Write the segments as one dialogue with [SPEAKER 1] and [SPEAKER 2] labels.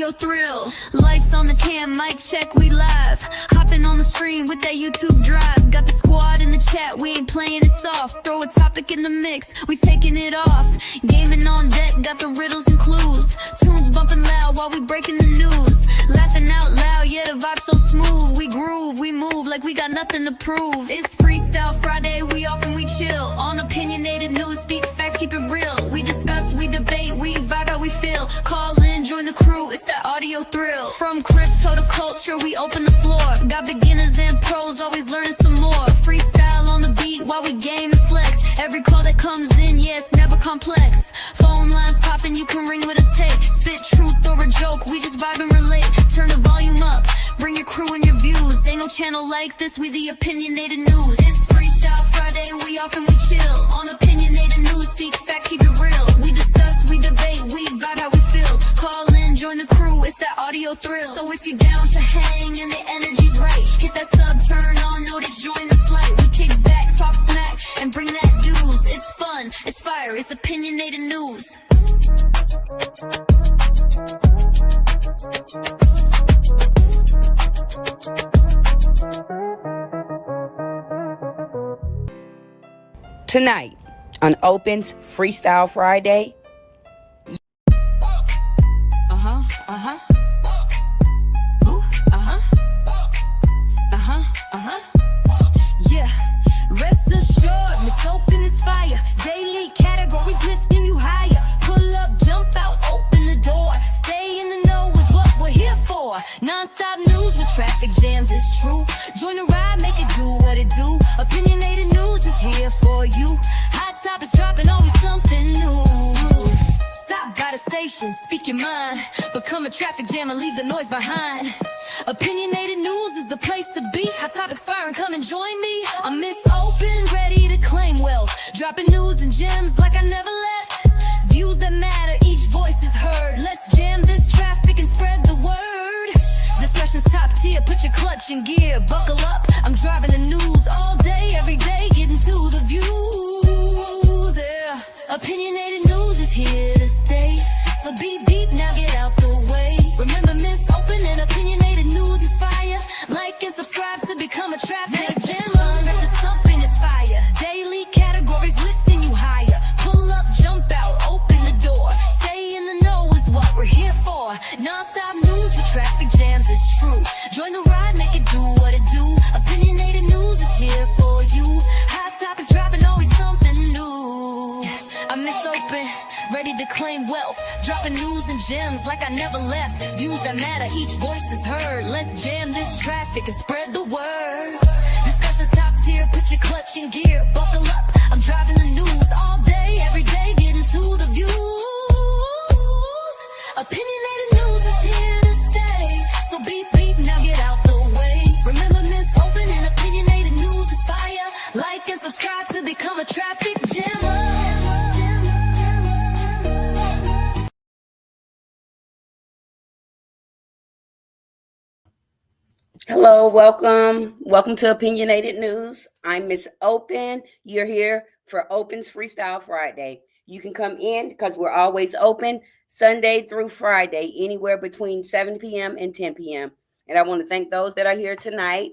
[SPEAKER 1] audio thrill. Lights on the cam, mic check, we live. Hopping on the stream with that YouTube drive. Got the squad in the chat, we ain't playing it soft. Throw a topic in the mix, we taking it off. Gaming on deck, got the riddles and clues. Tunes bumping loud while we breaking the news. Laughing out loud, yeah, the vibe so smooth. We groove, we move like we got nothing to prove. It's Freestyle Friday, we off and we chill. On opinionated news, speak facts, keep it real. We discuss, we debate, we vibe how we feel. Call in, join the crew, it's that audio thrill. From crypto to culture, we open the floor. Got beginners and pros, always learning some more. Freestyle on the beat while we game and flex. Every call that comes in, yeah, it's never complex. Phone lines popping, you can ring with a tape. Spit truth or a joke, we just vibe and relate. Turn the volume up, bring your crew and your views. Ain't no channel like this, we the opinionated news. It's Freestyle Friday and we off and we chill. On opinionated news, speak facts, keep it real. We discuss, we debate, we vibe how we feel. Call in, join the crew, it's that audio thrill. So if you're down to hang and the energy's right, hit that sub, turn on, notice, join the flight. We kick back, talk smack, and bring that dues. It's fun, it's fire, it's opinionated news.
[SPEAKER 2] Tonight on Open's Freestyle Friday.
[SPEAKER 1] Yeah, rest assured, Miss Open is fire. Daily categories lifting you higher. Pull up, jump out, open the door. Stay in the know is what we're here for. Non-stop news with traffic jams, it's true. Join the ride, make it do what it do. Opinionated news is here for you. Hot topics dropping, always something new. Stop by the station, speak your mind. Become a traffic jam and leave the noise behind. Opinionated news is the place to be. Hot topics firing, come and join me. I'm Miss Open, ready to claim wealth. Dropping news and gems like I never left. Views that matter, each voice is heard. Let's jam this traffic and spread the word. Discussion's top tier, put your clutch in gear. Buckle up, I'm driving the news all day, every day, getting to the views. Yeah. Opinionated news is here to stay. So beep beep, now get out the way. Remember Miss Open and opinionated news is fire. Like and subscribe to become a traffic jammer. At the something is fire. Daily categories lifting you higher. Pull up, jump out, open the door. Stay in the know is what we're here for. Non-stop news with traffic jams is true. Join the ride, make it do what it do. Opinionated news is here for you. Hot topics dropping, always something new. I'm Miss Open, ready to claim wealth. Dropping news and gems like I never left. Views that matter, each voice is heard. Let's jam this traffic and spread the word. Discussion's top tier, put your clutch in gear. Buckle up, I'm driving the news all day, every day, getting to the views. Opinionated news is here to stay. So beep beep, now get out the way. Remember Miss Open and opinionated news is fire. Like and subscribe to become a traffic jammer.
[SPEAKER 2] Hello, welcome to Opinionated News. I'm Miss Open. You're here for Open's Freestyle Friday. You can come in because we're always open Sunday through Friday, anywhere between 7 p.m. and 10 p.m. And I want to thank those that are here tonight.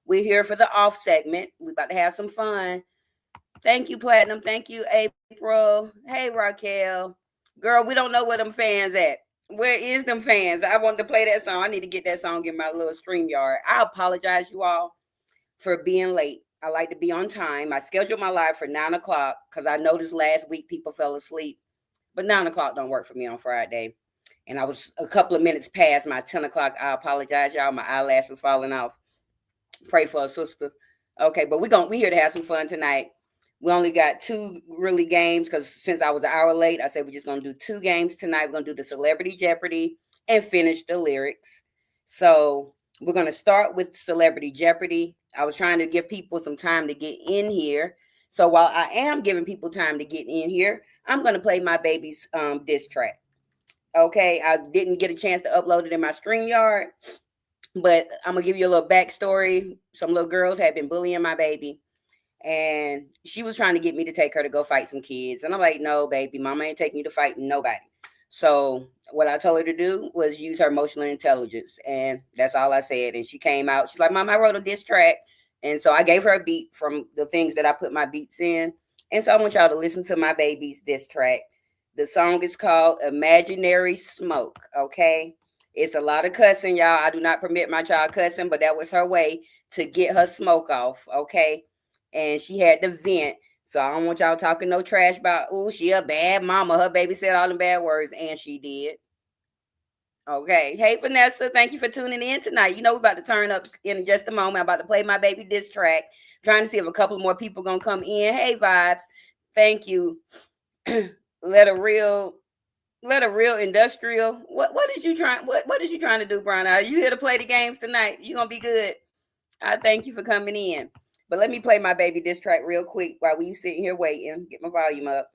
[SPEAKER 2] We're here for the off segment. We're about to have some fun. Thank you, Platinum. Thank you, April. Hey, Raquel. Girl, we don't know where them fans at. Where is them fans? I wanted to play that song. I need to get that song in my little StreamYard. I apologize, you all, for being late. I like to be on time. I scheduled my live for 9 o'clock because I noticed last week people fell asleep. But 9 o'clock don't work for me on Friday. And I was a couple of minutes past my 10 o'clock. I apologize, y'all. My eyelash was falling off. Pray for a sister. Okay, but we're here to have some fun tonight. We only got 2 really games because since I was an hour late, I said we're just going to do 2 games tonight. We're going to do the Celebrity Jeopardy and finish the lyrics. So we're going to start with Celebrity Jeopardy. I was trying to give people some time to get in here. So while I am giving people time to get in here, I'm going to play my baby's diss track. Okay, I didn't get a chance to upload it in my StreamYard, but I'm going to give you a little backstory. Some little girls had been bullying my baby. And she was trying to get me to take her to go fight some kids. And I'm like, no, baby, mama ain't taking you to fight nobody. So What I told her to do was use her emotional intelligence, and that's all I said. And she came out. She's like, "Mom, I wrote a diss track," and so I gave her a beat from the things that I put my beats in. And so I want y'all to listen to my baby's diss track. The song is called "Imaginary Smoke." Okay, it's a lot of cussing, y'all. I do not permit my child cussing, but that was her way to get her smoke off. Okay, and she had to vent. So I don't want y'all talking no trash about, oh, she a bad mama. Her baby said all the bad words, and she did. Okay. Hey, Vanessa, thank you for tuning in tonight. You know, we're about to turn up in just a moment. I'm about to play my baby diss track, trying to see if a couple more people going to come in. Hey, Vibes. Thank you. let a real let a real industrial. What is you trying what is you trying to do, Brian? Are you here to play the games tonight? You going to be good. I thank you for coming in. But let me play my baby diss track real quick while we sitting here waiting. Get my volume up.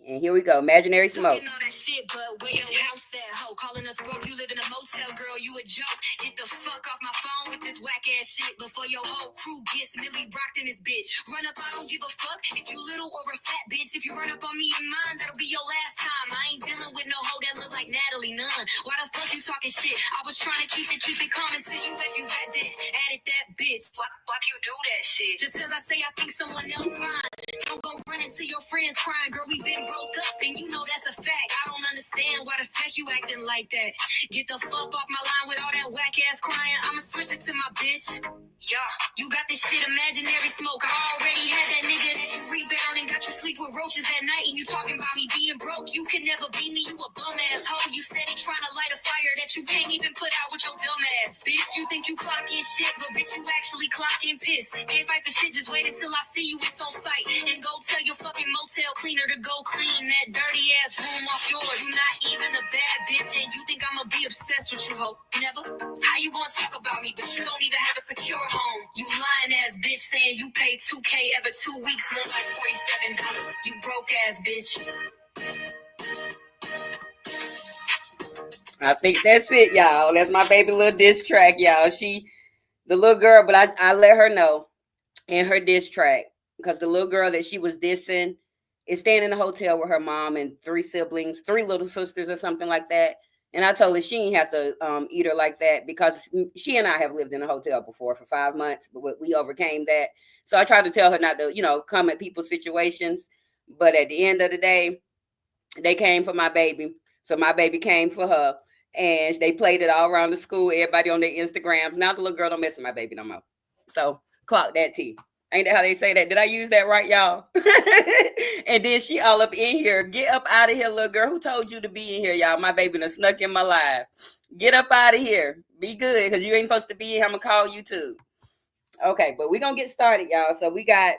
[SPEAKER 2] And here we go. Imaginary Smoke.
[SPEAKER 1] All that shit, but where your house at, ho? Calling us broke, you live in a motel, girl, you a joke. Get the fuck off my phone with this whack ass shit before your whole crew gets Millie rocked in this bitch. Run up, I don't give a fuck if you little or a fat bitch. If you run up on me in mine, that'll be your last time. I ain't dealing with no hoe that look like Natalie Nunn. Why the fuck you talking shit? I was trying to keep it calm until you if you had it, added that bitch. Why you do that shit? Just cause I say I think someone else fine. Don't go running to your friends crying, girl, we been broke up, and you know that's a fact. I don't understand why the fuck you acting like that. Get the fuck off my line with all that whack ass crying. I'ma switch it to my bitch. Yeah, you got this shit imaginary smoke. I already had that nigga that you rebound and got you sleep with roaches at night, and you talking about me being broke. You can never be me, you a bum ass hoe. You steady trying to light a fire that you can't even put out with your dumb ass. Bitch, you think you clocking shit, but bitch, you actually clocking piss. Can't fight for shit, just wait until I see you, it's on sight. And go tell your fucking motel cleaner to go clean that dirty ass room off yours. You not even a bad bitch, and you think I'ma be obsessed with you, hoe? Never. How you gonna talk about me, but you don't even have a secure home? You lying ass bitch saying you paid 2K every 2 weeks, more like $47. You broke ass bitch.
[SPEAKER 2] I think that's it, y'all. That's my baby little diss track, y'all. She, the little girl, but I let her know in her diss track because the little girl that she was dissing is staying in a hotel with her mom and three siblings, three little sisters or something like that. And I told her she ain't have to eat her like that because she and I have lived in a hotel before for 5 months, but we overcame that. So I tried to tell her not to, come at people's situations. But at the end of the day, they came for my baby. So my baby came for her. And they played it all around the school, everybody on their Instagrams. Now the little girl don't mess with my baby no more. So clock that T. Ain't that how they say that? Did I use that right, y'all? And then she all up in here. Get up out of here, little girl. Who told you to be in here, y'all? My baby done snuck in my life. Get up out of here. Be good, because you ain't supposed to be here. I'm going to call you too. Okay, but we're going to get started, y'all. So we got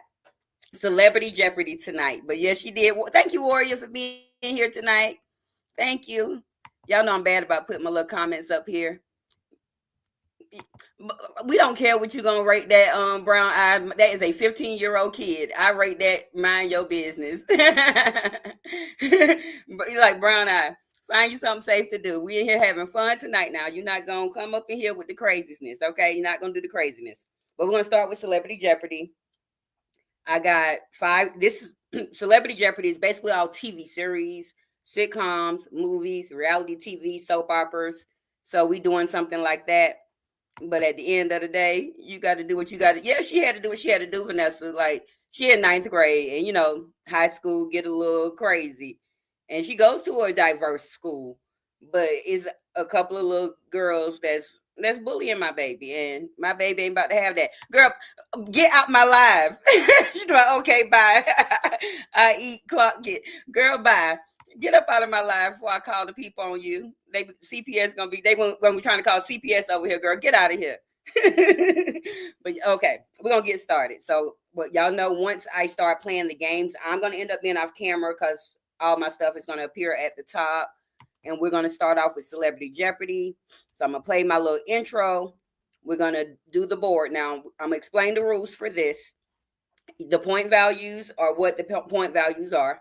[SPEAKER 2] Celebrity Jeopardy tonight. But yes, she did. Thank you, Warrior, for being here tonight. Thank you. Y'all know I'm bad about putting my little comments up here. We don't care what you're gonna rate that brown eye. That is a 15-year-old kid. I rate that mind your business. But you like brown eye. Find you something safe to do. We in here having fun tonight now. You're not gonna come up in here with the craziness, okay? You're not gonna do the craziness. But we're gonna start with Celebrity Jeopardy. I got 5. This Celebrity Jeopardy is basically all TV series, sitcoms, movies, reality TV, soap operas. So we doing something like that. But at the end of the day, you got to do what you got to. Yeah, she had to do what she had to do, Vanessa. Like, she in 9th grade, and high school get a little crazy. And she goes to a diverse school, but it's a couple of little girls that's bullying my baby, and my baby ain't about to have that. Girl, get out my life. She's like, okay, bye. I eat, clock, get. Girl, bye. Get up out of my life before I call the people on you. CPS gonna be, when we trying to call CPS over here, girl. Get out of here. But okay, we're gonna get started. So what y'all know, once I start playing the games, I'm gonna end up being off camera because all my stuff is gonna appear at the top. And we're gonna start off with Celebrity Jeopardy. So I'm gonna play my little intro. We're gonna do the board. Now I'm gonna explain the rules for this. The point values are what the point values are.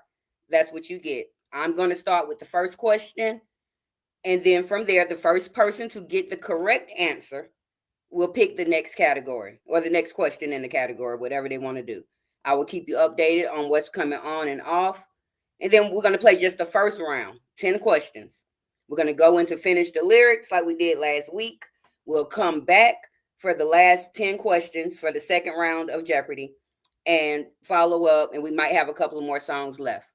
[SPEAKER 2] That's what you get. I'm going to start with the first question. And then from there, the first person to get the correct answer will pick the next category or the next question in the category, whatever they want to do. I will keep you updated on what's coming on and off. And then we're going to play just the first round, 10 questions. We're going to go into finish the lyrics like we did last week. We'll come back for the last 10 questions for the second round of Jeopardy and follow up, and we might have a couple of more songs left.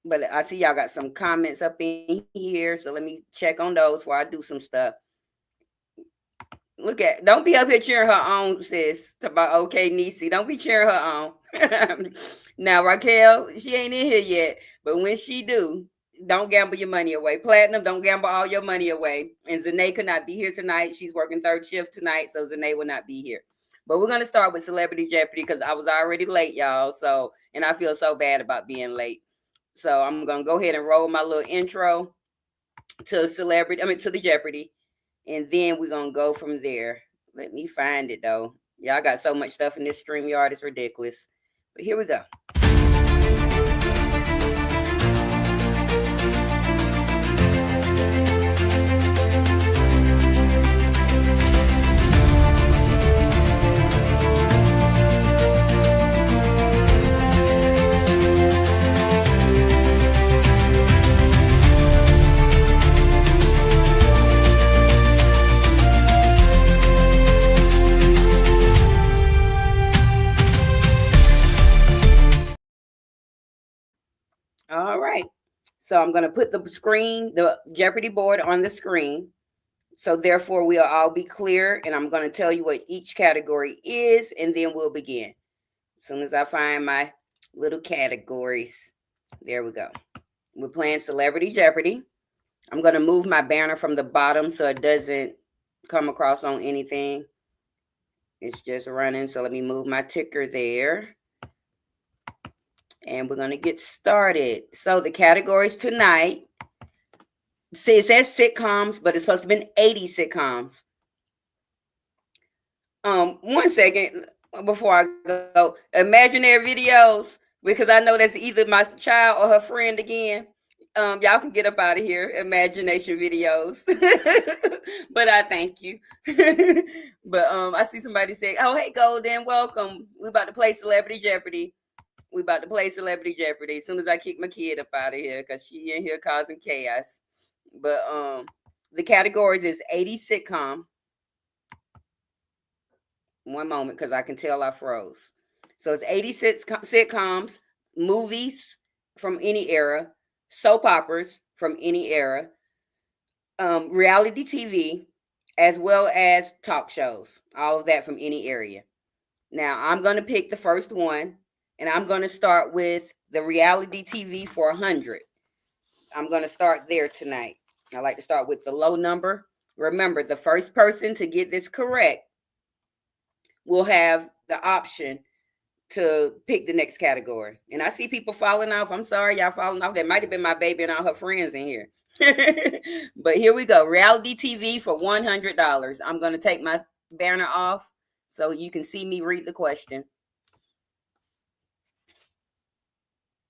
[SPEAKER 2] But I see y'all got some comments up in here, so let me check on those before I do some stuff. Don't be up here cheering her on, sis. About okay, Niecy. Don't be cheering her on. Now, Raquel, she ain't in here yet, but when she do, don't gamble your money away. Platinum, don't gamble all your money away. And Zanae could not be here tonight. She's working third shift tonight, so Zanae will not be here. But we're gonna start with Celebrity Jeopardy because I was already late, y'all. So, and I feel so bad about being late. So I'm gonna go ahead and roll my little intro to to the Jeopardy, and then we're gonna go from there. Let me find it though. Y'all got so much stuff in this StreamYard, it's ridiculous. But here we go. All right. So I'm going to put the Jeopardy board on the screen. So therefore, we'll all be clear. And I'm going to tell you what each category is, and then we'll begin. As soon as I find my little categories. There we go. We're playing Celebrity Jeopardy. I'm going to move my banner from the bottom so it doesn't come across on anything. It's just running. So let me move my ticker there. And we're going to get started. So the categories tonight, it says sitcoms, but it's supposed to be 80 sitcoms. 1 second before I go. Imaginary videos, because I know that's either my child or her friend again. Y'all can get up out of here, imagination videos. But I thank you. But I see somebody say, "Oh, hey, Golden, welcome. We about to play Celebrity Jeopardy." As soon as I kick my kid up out of here, because she in here causing chaos. But the categories is 80 sitcom. One moment, because I can tell I froze. So it's 80 sitcoms, movies from any era, soap operas from any era, reality TV, as well as talk shows. All of that from any area. Now, I'm going to pick the first one, and I'm going to start with the reality TV for 100. I'm going to start there tonight. I like to start with the low number. Remember, the first person to get this correct will have the option to pick the next category. And I see people falling off. I'm sorry, y'all falling off. That might have been my baby and all her friends in here. But here we go. Reality TV for $100. I'm going to take my banner off so you can see me read the question.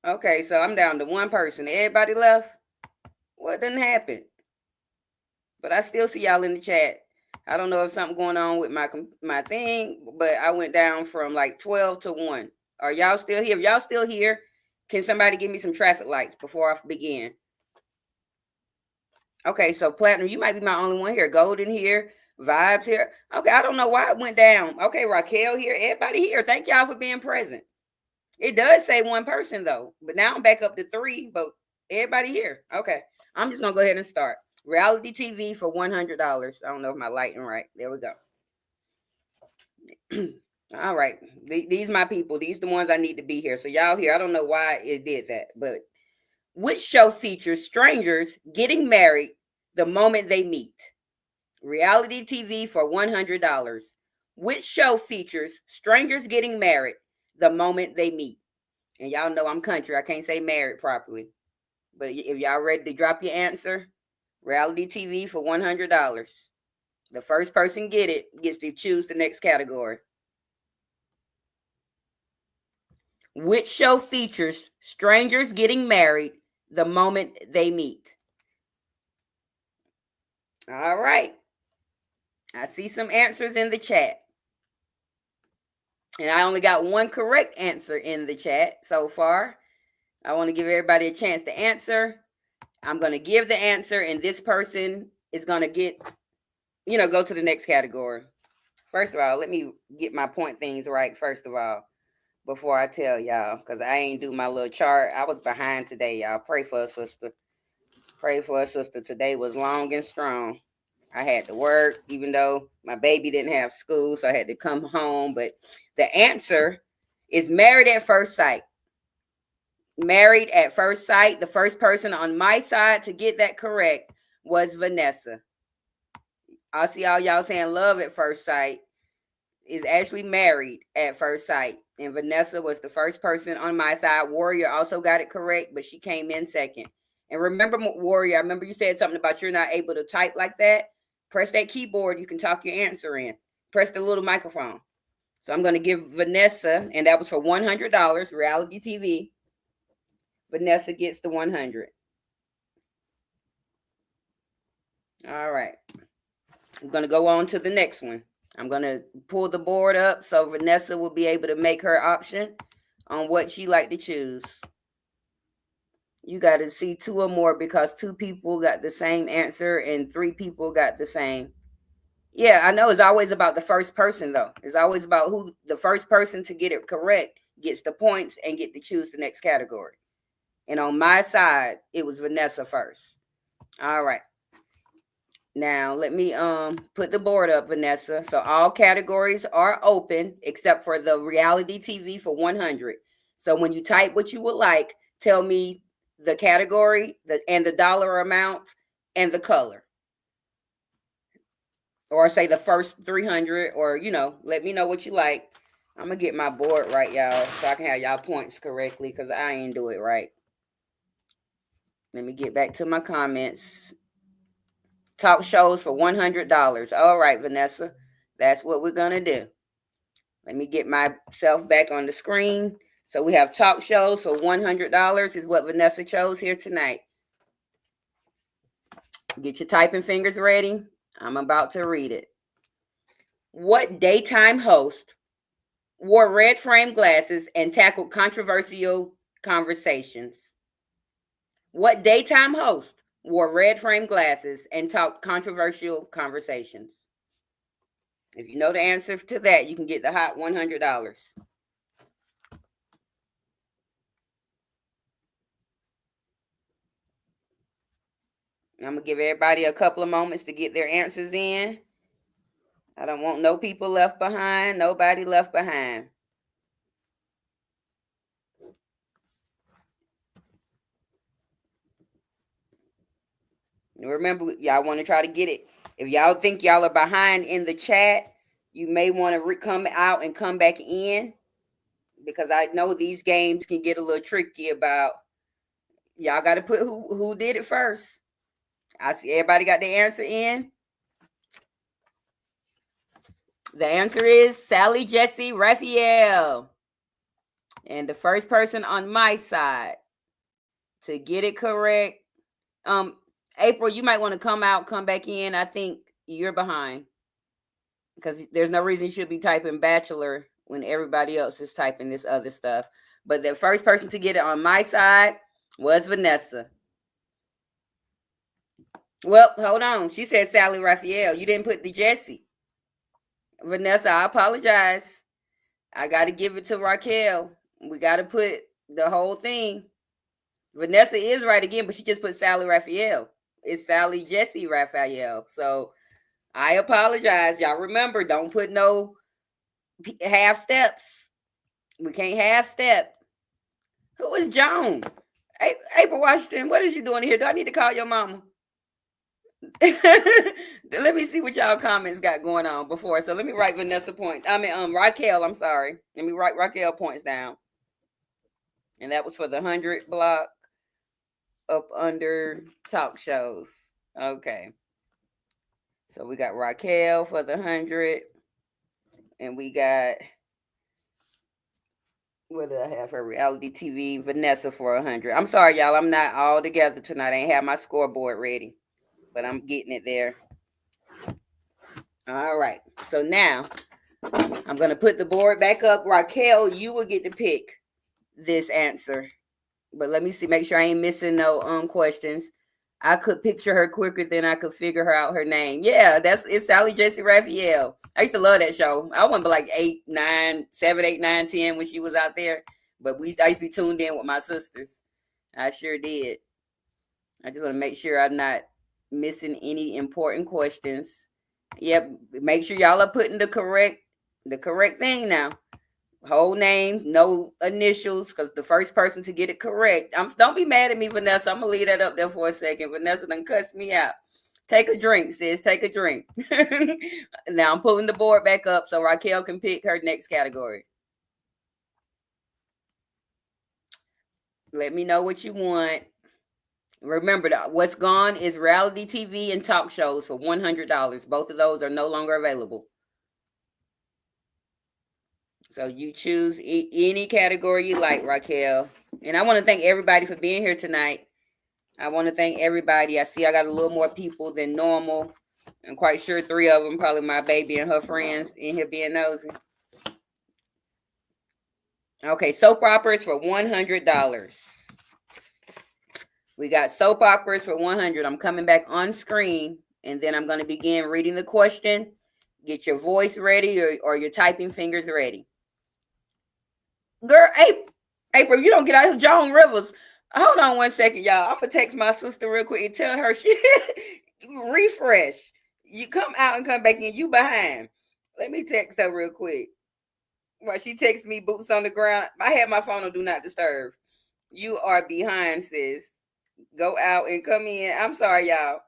[SPEAKER 2] Okay, so I'm down to one person. Everybody left? What didn't happen? But I still see y'all in the chat. I don't know if something going on with my thing, but I went down from like 12 to 1. Are y'all still here? If y'all still here, can somebody give me some traffic lights before I begin? Okay, so Platinum, you might be my only one here. Golden here. Vibes here. Okay, I don't know why it went down. Okay, Raquel here. Everybody here. Thank y'all for being present. It does say one person though, but now I'm back up to 3, but everybody here. Okay, I'm just gonna go ahead and start. Reality TV for $100. I don't know if my lighting right. There we go. All right, these my people. These the ones I need to be here. So y'all here. I don't know why it did that, but which show features strangers getting married the moment they meet? Reality TV for $100. Which show features strangers getting married the moment they meet? And y'all know I'm country. I can't say married properly. But if y'all ready to drop your answer, reality TV for $100. The first person gets to choose the next category. Which show features strangers getting married the moment they meet? All right. I see some answers in the chat. And I only got one correct answer in the chat so far. I want to give everybody a chance to answer. I'm going to give the answer, and this person is going to get, go to the next category. First of all, let me get my point things right, first of all, before I tell y'all, because I ain't do my little chart. I was behind today, y'all. Pray for us, sister. Pray for us, sister. Today was long and strong. I had to work, even though my baby didn't have school, so I had to come home. But the answer is married at first sight. Married at first sight. The first person on my side to get that correct was Vanessa. I see all y'all saying love at first sight. Is actually married at first sight. And Vanessa was the first person on my side. Warrior also got it correct, but she came in second. And remember, Warrior, I remember you said something about you're not able to type like that. Press that keyboard. You can talk your answer in. Press the little microphone. So I'm going to give Vanessa, and that was for $100, reality TV. Vanessa gets the 100. All right. I'm going to go on to the next one. I'm going to pull the board up so Vanessa will be able to make her option on what she like to choose. You got to see two or more because 2 people got the same answer and 3 people got the same. Yeah, I know it's always about the first person, though. It's always about who the first person to get it correct gets the points and get to choose the next category. And on my side, it was Vanessa first. All right. Now, let me put the board up, Vanessa. So all categories are open except for the reality TV for 100. So when you type what you would like, tell me the category and the dollar amount and the color. Or say the first 300 or, let me know what you like. I'm going to get my board right, y'all, so I can have y'all points correctly because I ain't do it right. Let me get back to my comments. Talk shows for $100. All right, Vanessa. That's what we're going to do. Let me get myself back on the screen. So we have talk shows for $100 is what Vanessa chose here tonight. Get your typing fingers ready. I'm about to read it. What daytime host wore red frame glasses and tackled controversial conversations? What daytime host wore red frame glasses and talked controversial conversations? If you know the answer to that, you can get the hot $100. I'm going to give everybody a couple of moments to get their answers in. I don't want no people left behind. Nobody left behind. Remember, y'all want to try to get it. If y'all think y'all are behind in the chat, you may want to come out and come back in. Because I know these games can get a little tricky about, y'all got to put who did it first. I see everybody got their answer in. The answer is Sally Jesse Raphael. And the first person on my side to get it correct, April, you might want to come out, come back in. I think you're behind because there's no reason you should be typing bachelor when everybody else is typing this other stuff. But the first person to get it on my side was Vanessa. Well, hold on. She said Sally Raphael. You didn't put the Jesse. Vanessa, I apologize. I got to give it to Raquel. We got to put the whole thing. Vanessa is right again, but she just put Sally Raphael. It's Sally Jesse Raphael. So I apologize. Y'all remember, don't put no half steps. We can't half step. Who is Joan? April Washington, what is you doing here? Do I need to call your mama? Let me see what y'all comments got going on before. So let me write Vanessa points. Raquel, I'm sorry. Let me write Raquel points down. And that was for the 100 block up under talk shows. Okay. So we got Raquel for the 100. And we got, what did I have for reality TV? Vanessa for 100. I'm sorry, y'all. I'm not all together tonight. I ain't have my scoreboard ready. But I'm getting it there. All right. So now I'm going to put the board back up. Raquel, you will get to pick this answer. But let me see. Make sure I ain't missing no questions. I could picture her quicker than I could figure her out her name. Yeah, it's Sally Jesse Raphael. I used to love that show. I went like 8, 9, 7, 8, 9, 10 when she was out there. But I used to be tuned in with my sisters. I sure did. I just want to make sure I'm not missing any important questions. Yep, make sure y'all are putting the correct thing now. Whole name, no initials, because the first person to get it correct. Don't be mad at me, Vanessa. I'm gonna leave that up there for a second. Vanessa done cussed me out. Take a drink, sis. Take a drink. Now I'm pulling the board back up so Raquel can pick her next category. Let me know what you want. Remember, what's gone is reality TV and talk shows for $100. Both of those are no longer available. So you choose any category you like, Raquel. And I want to thank everybody for being here tonight. I want to thank everybody. I see I got a little more people than normal. I'm quite sure 3 of them, probably my baby and her friends, in here being nosy. Okay, soap operas for $100. We got soap operas for $100. I'm coming back on screen, and then I'm going to begin reading the question. Get your voice ready or your typing fingers ready. Girl, April, you don't get out of Joan Rivers. Hold on one second, y'all. I'm going to text my sister real quick and tell her she refresh. You come out and come back in. You behind. Let me text her real quick. Well, she texted me boots on the ground. I had my phone on Do Not Disturb. You are behind, sis. Go out and come in. I'm sorry, y'all.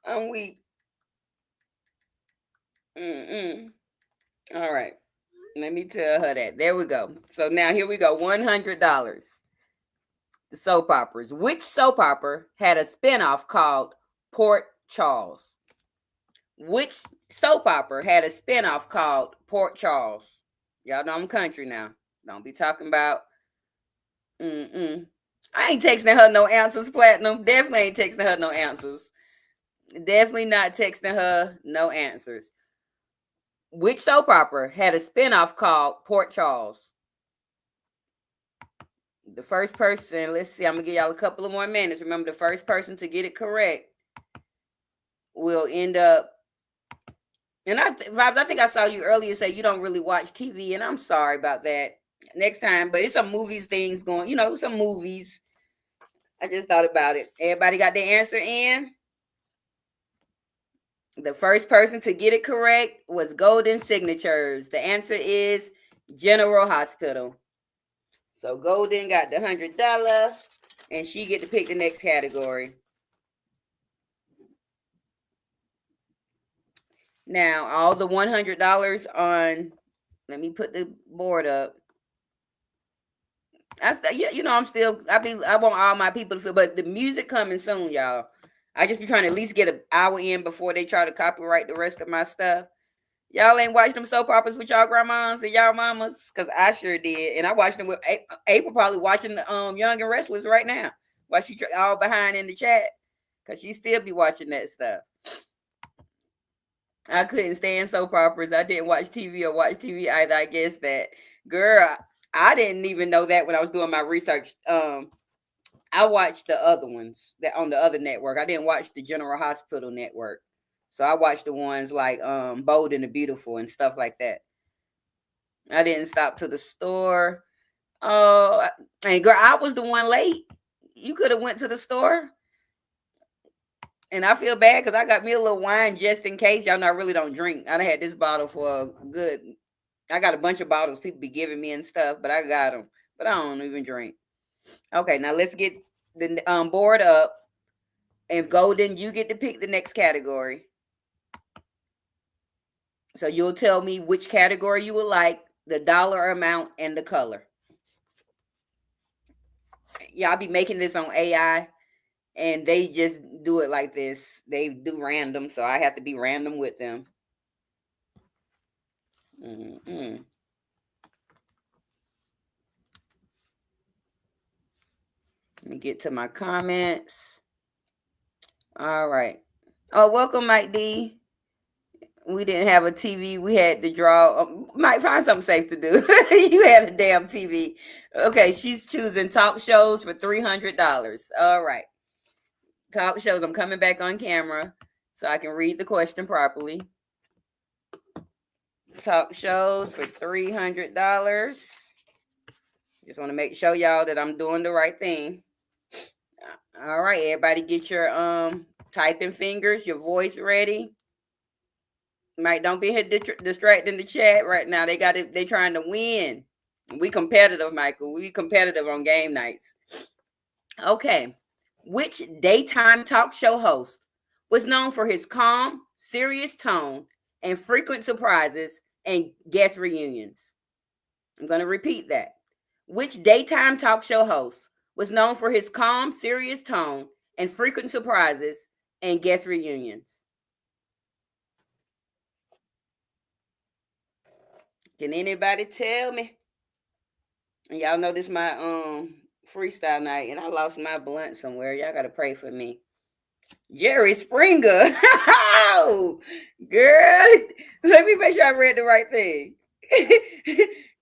[SPEAKER 2] I'm weak. All right. Let me tell her that. There we go. So now here we go. $100. The soap operas. Which soap opera had a spinoff called Port Charles? Which soap opera had a spinoff called Port Charles? Y'all know I'm country now. Don't be talking about. I ain't texting her no answers, Platinum. Definitely ain't texting her no answers. Definitely not texting her no answers. Which soap opera had a spinoff called Port Charles? The first person, let's see, I'm going to give y'all a couple of more minutes. Remember, the first person to get it correct will end up. And Vibes, I think I saw you earlier say you don't really watch TV, and I'm sorry about that. Next time, but it's some movies things going, some movies. I just thought about it. Everybody got their answer in? The first person to get it correct was Golden Signatures. The answer is General Hospital. So Golden got the $100, and she get to pick the next category. Now, all the $100 on. Let me put the board up. I want all my people to feel, but the music coming soon, y'all. I just be trying to at least get an hour in before they try to copyright the rest of my stuff. Y'all ain't watched them soap operas with y'all grandmas and y'all mamas? Because I sure did. And I watched them with April probably watching the Young and Restless right now. While she all behind in the chat. Because she still be watching that stuff. I couldn't stand soap operas. I didn't watch TV or watch TV either. I guess that. Girl, I didn't even know that when I was doing my research. I watched the other ones that on the other network. I didn't watch the General Hospital network. So I watched the ones like Bold and the Beautiful and stuff like that. I didn't stop to the store. Oh, and girl, I was the one late. You could have went to the store. And I feel bad because I got me a little wine just in case. Y'all know I really don't drink. I done had this bottle for a good. I got a bunch of bottles people be giving me and stuff, but I got them. But I don't even drink. Okay, now let's get the board up. And Golden, you get to pick the next category. So you'll tell me which category you would like, the dollar amount, and the color. Yeah, I'll be making this on AI, and they just do it like this. They do random, so I have to be random with them. Let me get to my comments. All right. Oh, welcome, Mike D. We didn't have a TV. We had to draw. Might find something safe to do. You had a damn TV. Okay, she's choosing talk shows for $300. All right. Talk shows. I'm coming back on camera so I can read the question properly. Talk shows for $300. Just want to make sure y'all that I'm doing the right thing. All right, everybody get your typing fingers, your voice ready. Mike, don't be here distracting the chat right now. They got it. They trying to win. We competitive, Michael. We competitive on game nights. Okay. Which daytime talk show host was known for his calm, serious tone and frequent surprises and guest reunions? I'm going to repeat that. Which daytime talk show host was known for his calm, serious tone and frequent surprises and guest reunions? Can anybody tell me? And y'all know this my freestyle night, and I lost my blunt somewhere. Y'all gotta pray for me. Jerry Springer. Girl, let me make sure I read the right thing.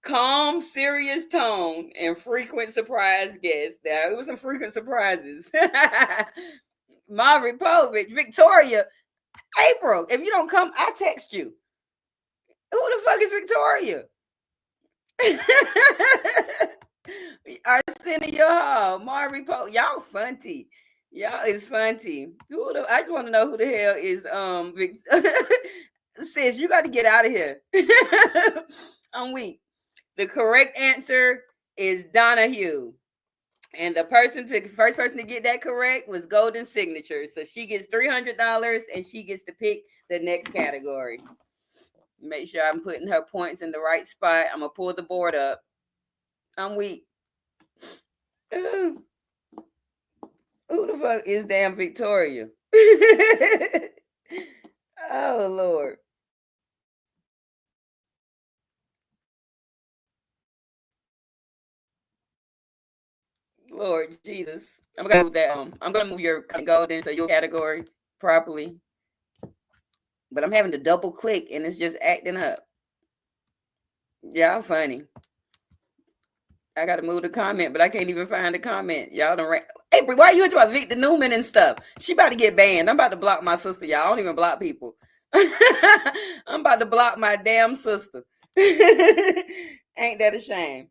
[SPEAKER 2] Calm, serious tone, and frequent surprise guests. Now, it was some frequent surprises. Marvin Povich, Victoria, April. If you don't come, I'll text you. Who the fuck is Victoria? Arsenio Hall, Marvin Poe. Y'all funty. Y'all is funty. I just want to know who the hell is Sis, you got to get out of here. I'm weak. The correct answer is Donahue. And the first person to get that correct was Golden Signature. So she gets $300 and she gets to pick the next category. Make sure I'm putting her points in the right spot. I'm going to pull the board up. I'm weak. Who the fuck is damn Victoria? Oh, Lord. Lord Jesus. I'm going to move that. I'm going to move your Golden so your category properly. But I'm having to double click and it's just acting up. Y'all funny. I gotta move the comment, but I can't even find the comment. Y'all don't. April, why are you into my Victor Newman and stuff? She about to get banned. I'm about to block my sister, y'all. I don't even block people. I'm about to block my damn sister. Ain't that a shame?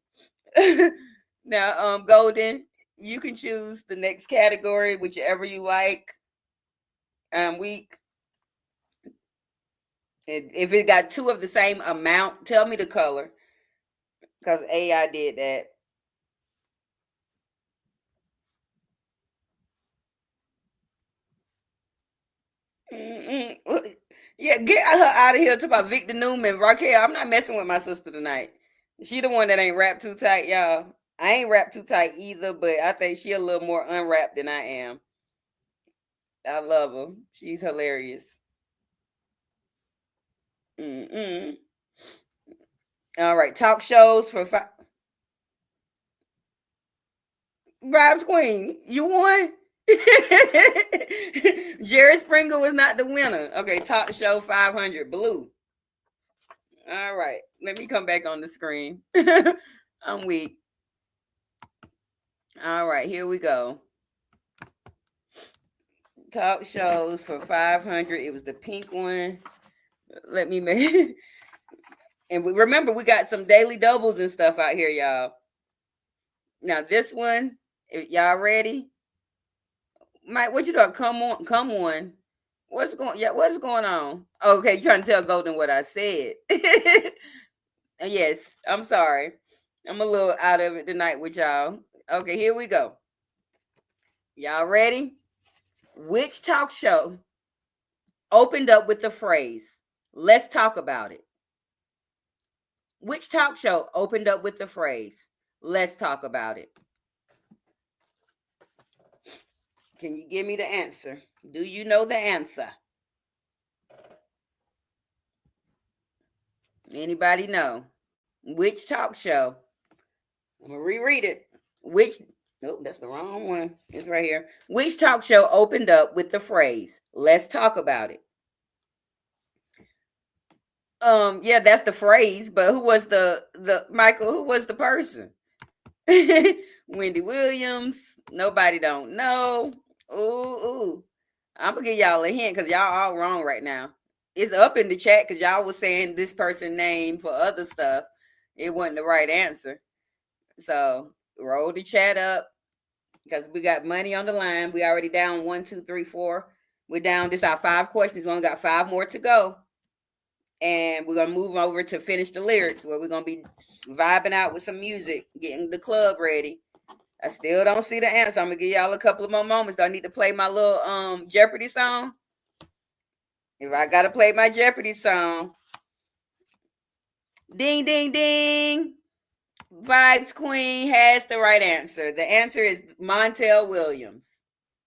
[SPEAKER 2] Now, Golden, you can choose the next category, whichever you like. Week. If it got two of the same amount, tell me the color. Because AI did that. Yeah, get her out of here. Talk about Victor Newman, Raquel. I'm not messing with my sister tonight. She the one that ain't wrapped too tight, y'all. I ain't wrapped too tight either, but I think she a little more unwrapped than I am. I love her. She's hilarious. All right, talk shows for Vibes Queen. You won. Jerry Springer was not the winner. Okay, talk show 500 blue. All right, let me come back on the screen. I'm weak. All right, here we go. Talk shows for 500. It was the pink one. Let me make. And remember, we got some daily doubles and stuff out here, y'all. Now this one, y'all ready? Mike, what you doing? Come on. What's going on? Okay, you trying to tell Golden what I said. Yes, I'm sorry. I'm a little out of it tonight with y'all. Okay, here we go. Y'all ready? Which talk show opened up with the phrase, "Let's talk about it"? Which talk show opened up with the phrase, "Let's talk about it"? Can you give me the answer? Do you know the answer? Anybody know? Which talk show? I'm going to reread it. Nope, that's the wrong one. It's right here. Which talk show opened up with the phrase, "Let's talk about it"? Yeah, that's the phrase, but who was the Michael, who was the person? Wendy Williams. Nobody don't know. Ooh. I'm gonna give y'all a hint because y'all all wrong right now. It's up in the chat because y'all was saying this person name for other stuff. It wasn't the right answer. So roll the chat up because we got money on the line. We already down 1, 2, 3, 4. We're down. This our 5 questions. We only got 5 more to go. And we're gonna move over to finish the lyrics where we're gonna be vibing out with some music, getting the club ready. I still don't see the answer. I'm gonna give y'all a couple of more moments. Do I need to play my little Jeopardy song? If I gotta play my Jeopardy song, ding ding ding. Vibes Queen has the right answer. The answer is Montel Williams.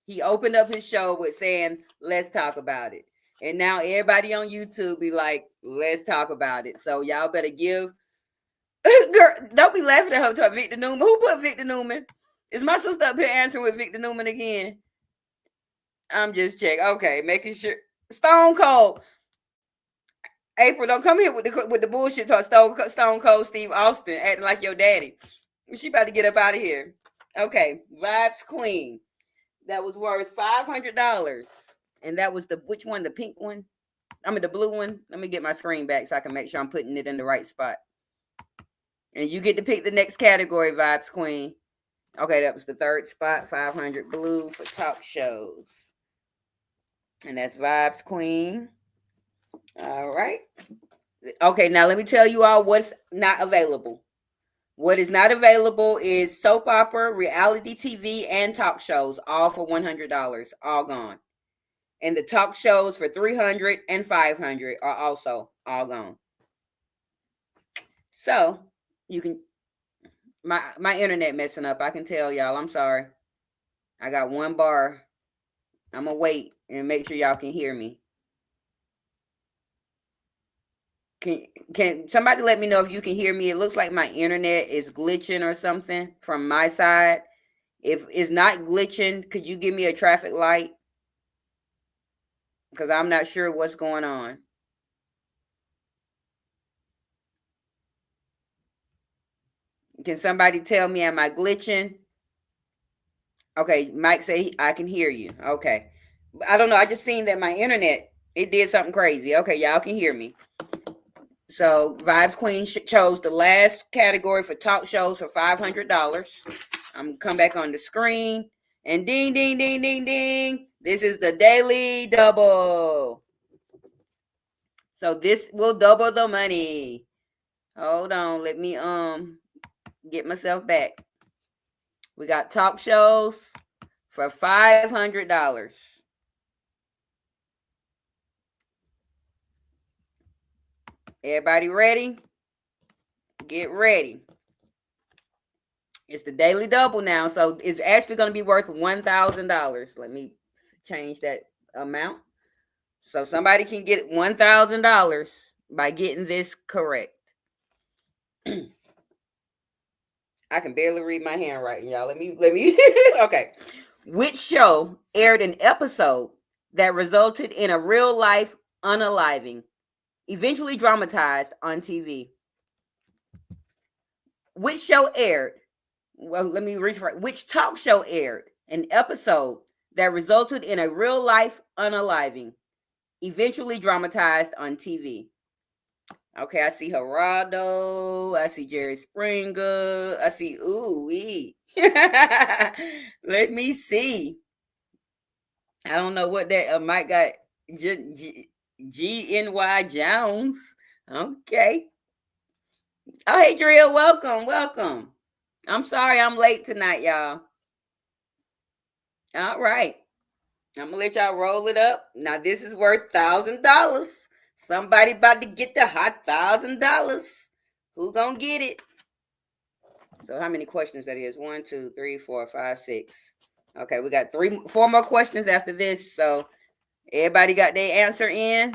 [SPEAKER 2] He opened up his show with saying, "Let's talk about it." And now everybody on YouTube be like, "Let's talk about it." So y'all better give. Girl, don't be laughing at her to Victor Newman. Who put Victor Newman? Is my sister up here answering with Victor Newman again? I'm just checking. Okay, making sure. Stone Cold. April, don't come here with the bullshit talk. Stone Cold Steve Austin acting like your daddy. She about to get up out of here. Okay, Vibes Queen. That was worth $500, and that was the which one? The pink one? I mean the blue one. Let me get my screen back so I can make sure I'm putting it in the right spot. And you get to pick the next category, Vibes Queen. Okay, that was the third spot. 500 blue for talk shows, and that's Vibes Queen. All right. Okay, now let me tell you all what's not available. What is not available is soap opera, reality TV, and talk shows, all for $100, all gone. And the talk shows for $300 and $500 are also all gone. So you can my internet messing up. I can tell y'all. I'm sorry. I got one bar. I'm gonna wait and make sure y'all can hear me. Can somebody let me know if you can hear me? It looks like my internet is glitching or something from my side. If it's not glitching, could you give me a traffic light? Because I'm not sure what's going on. Can somebody tell me, am I glitching? Okay, Mike say I can hear you. Okay. I don't know. I just seen that my internet, it did something crazy. Okay, y'all can hear me. So Vibes Queen chose the last category for talk shows for $500. I'm gonna come back on the screen and ding ding ding ding ding. This is the daily double. So this will double the money. Hold on, let me get myself back. We got talk shows for $500. Everybody ready? Get ready. It's the daily double now, so it's actually going to be worth $1,000. Let me change that amount so somebody can get $1,000 by getting this correct. I can barely read my handwriting, y'all. Let me. Okay. Which show aired an episode that resulted in a real life unaliving, eventually dramatized on TV? Which show aired? Well, let me rephrase. Which talk show aired an episode that resulted in a real life unaliving, eventually dramatized on TV? Okay, I see Geraldo. I see Jerry Springer. I see ooh-wee. Let me see. I don't know what that Mike got. GNY Jones. Okay. Oh, hey, Drill. Welcome. I'm sorry I'm late tonight, y'all. All right. I'm going to let y'all roll it up. Now, this is worth $1,000. Somebody about to get the hot $1,000. Who going to get it? So how many questions that is? 1, 2, 3, 4, 5, 6. Okay, we got 4 more questions after this. So everybody got their answer in?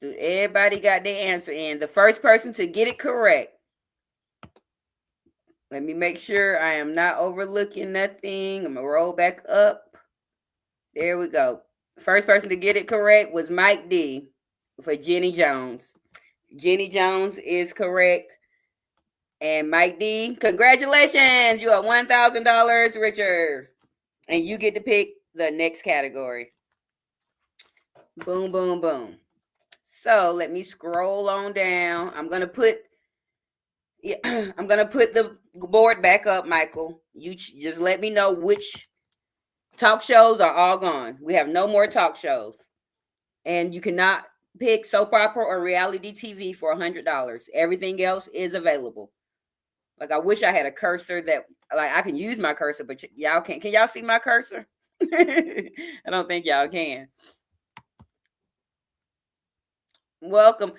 [SPEAKER 2] Everybody got their answer in. The first person to get it correct. Let me make sure I am not overlooking nothing. I'm going to roll back up. There we go. First person to get it correct was Mike D for Jenny Jones. Jenny Jones is correct. And Mike D, congratulations. You are $1,000 richer. And you get to pick the next category. Boom, boom, boom. So let me scroll on down. I'm gonna put the board back up, Michael. You just let me know which talk shows are all gone. We have no more talk shows. And you cannot pick soap opera or reality TV for $100. Everything else is available. Like, I wish I had a cursor that, like, I can use my cursor, but y'all can't. Can y'all see my cursor? I don't think y'all can. Welcome.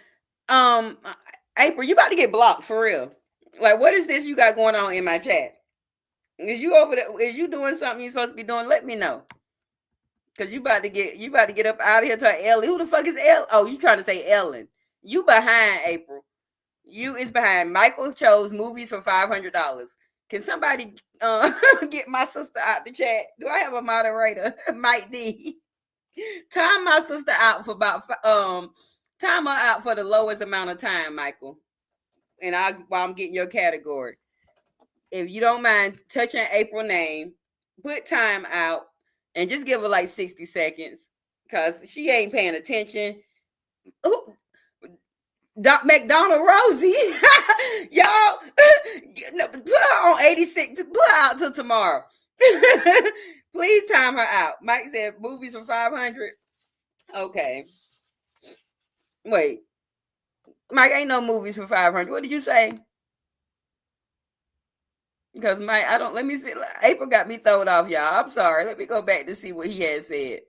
[SPEAKER 2] April, you about to get blocked for real. Like, what is this you got going on in my chat? Is you over there? Is you doing something you're supposed to be doing? Let me know. Cause you about to get up out of here to Ellie. Who the fuck is Ellen? Oh, you trying to say Ellen. You behind, April. You is behind. Michael chose movies for $500. Can somebody get my sister out the chat? Do I have a moderator? Mike D. Time my sister out for about time her out for the lowest amount of time, Michael. And while I'm getting your category. If you don't mind touching April's name, put time out and just give her like 60 seconds. Cause she ain't paying attention. Ooh, McDonald Rosie, y'all, put her on 86. Put her out till tomorrow. Please time her out. Mike said movies for 500. Okay. Wait, Mike, ain't no movies for 500. What did you say? Because Mike, I don't. Let me see. April got me thrown off, y'all. I'm sorry. Let me go back to see what he had said.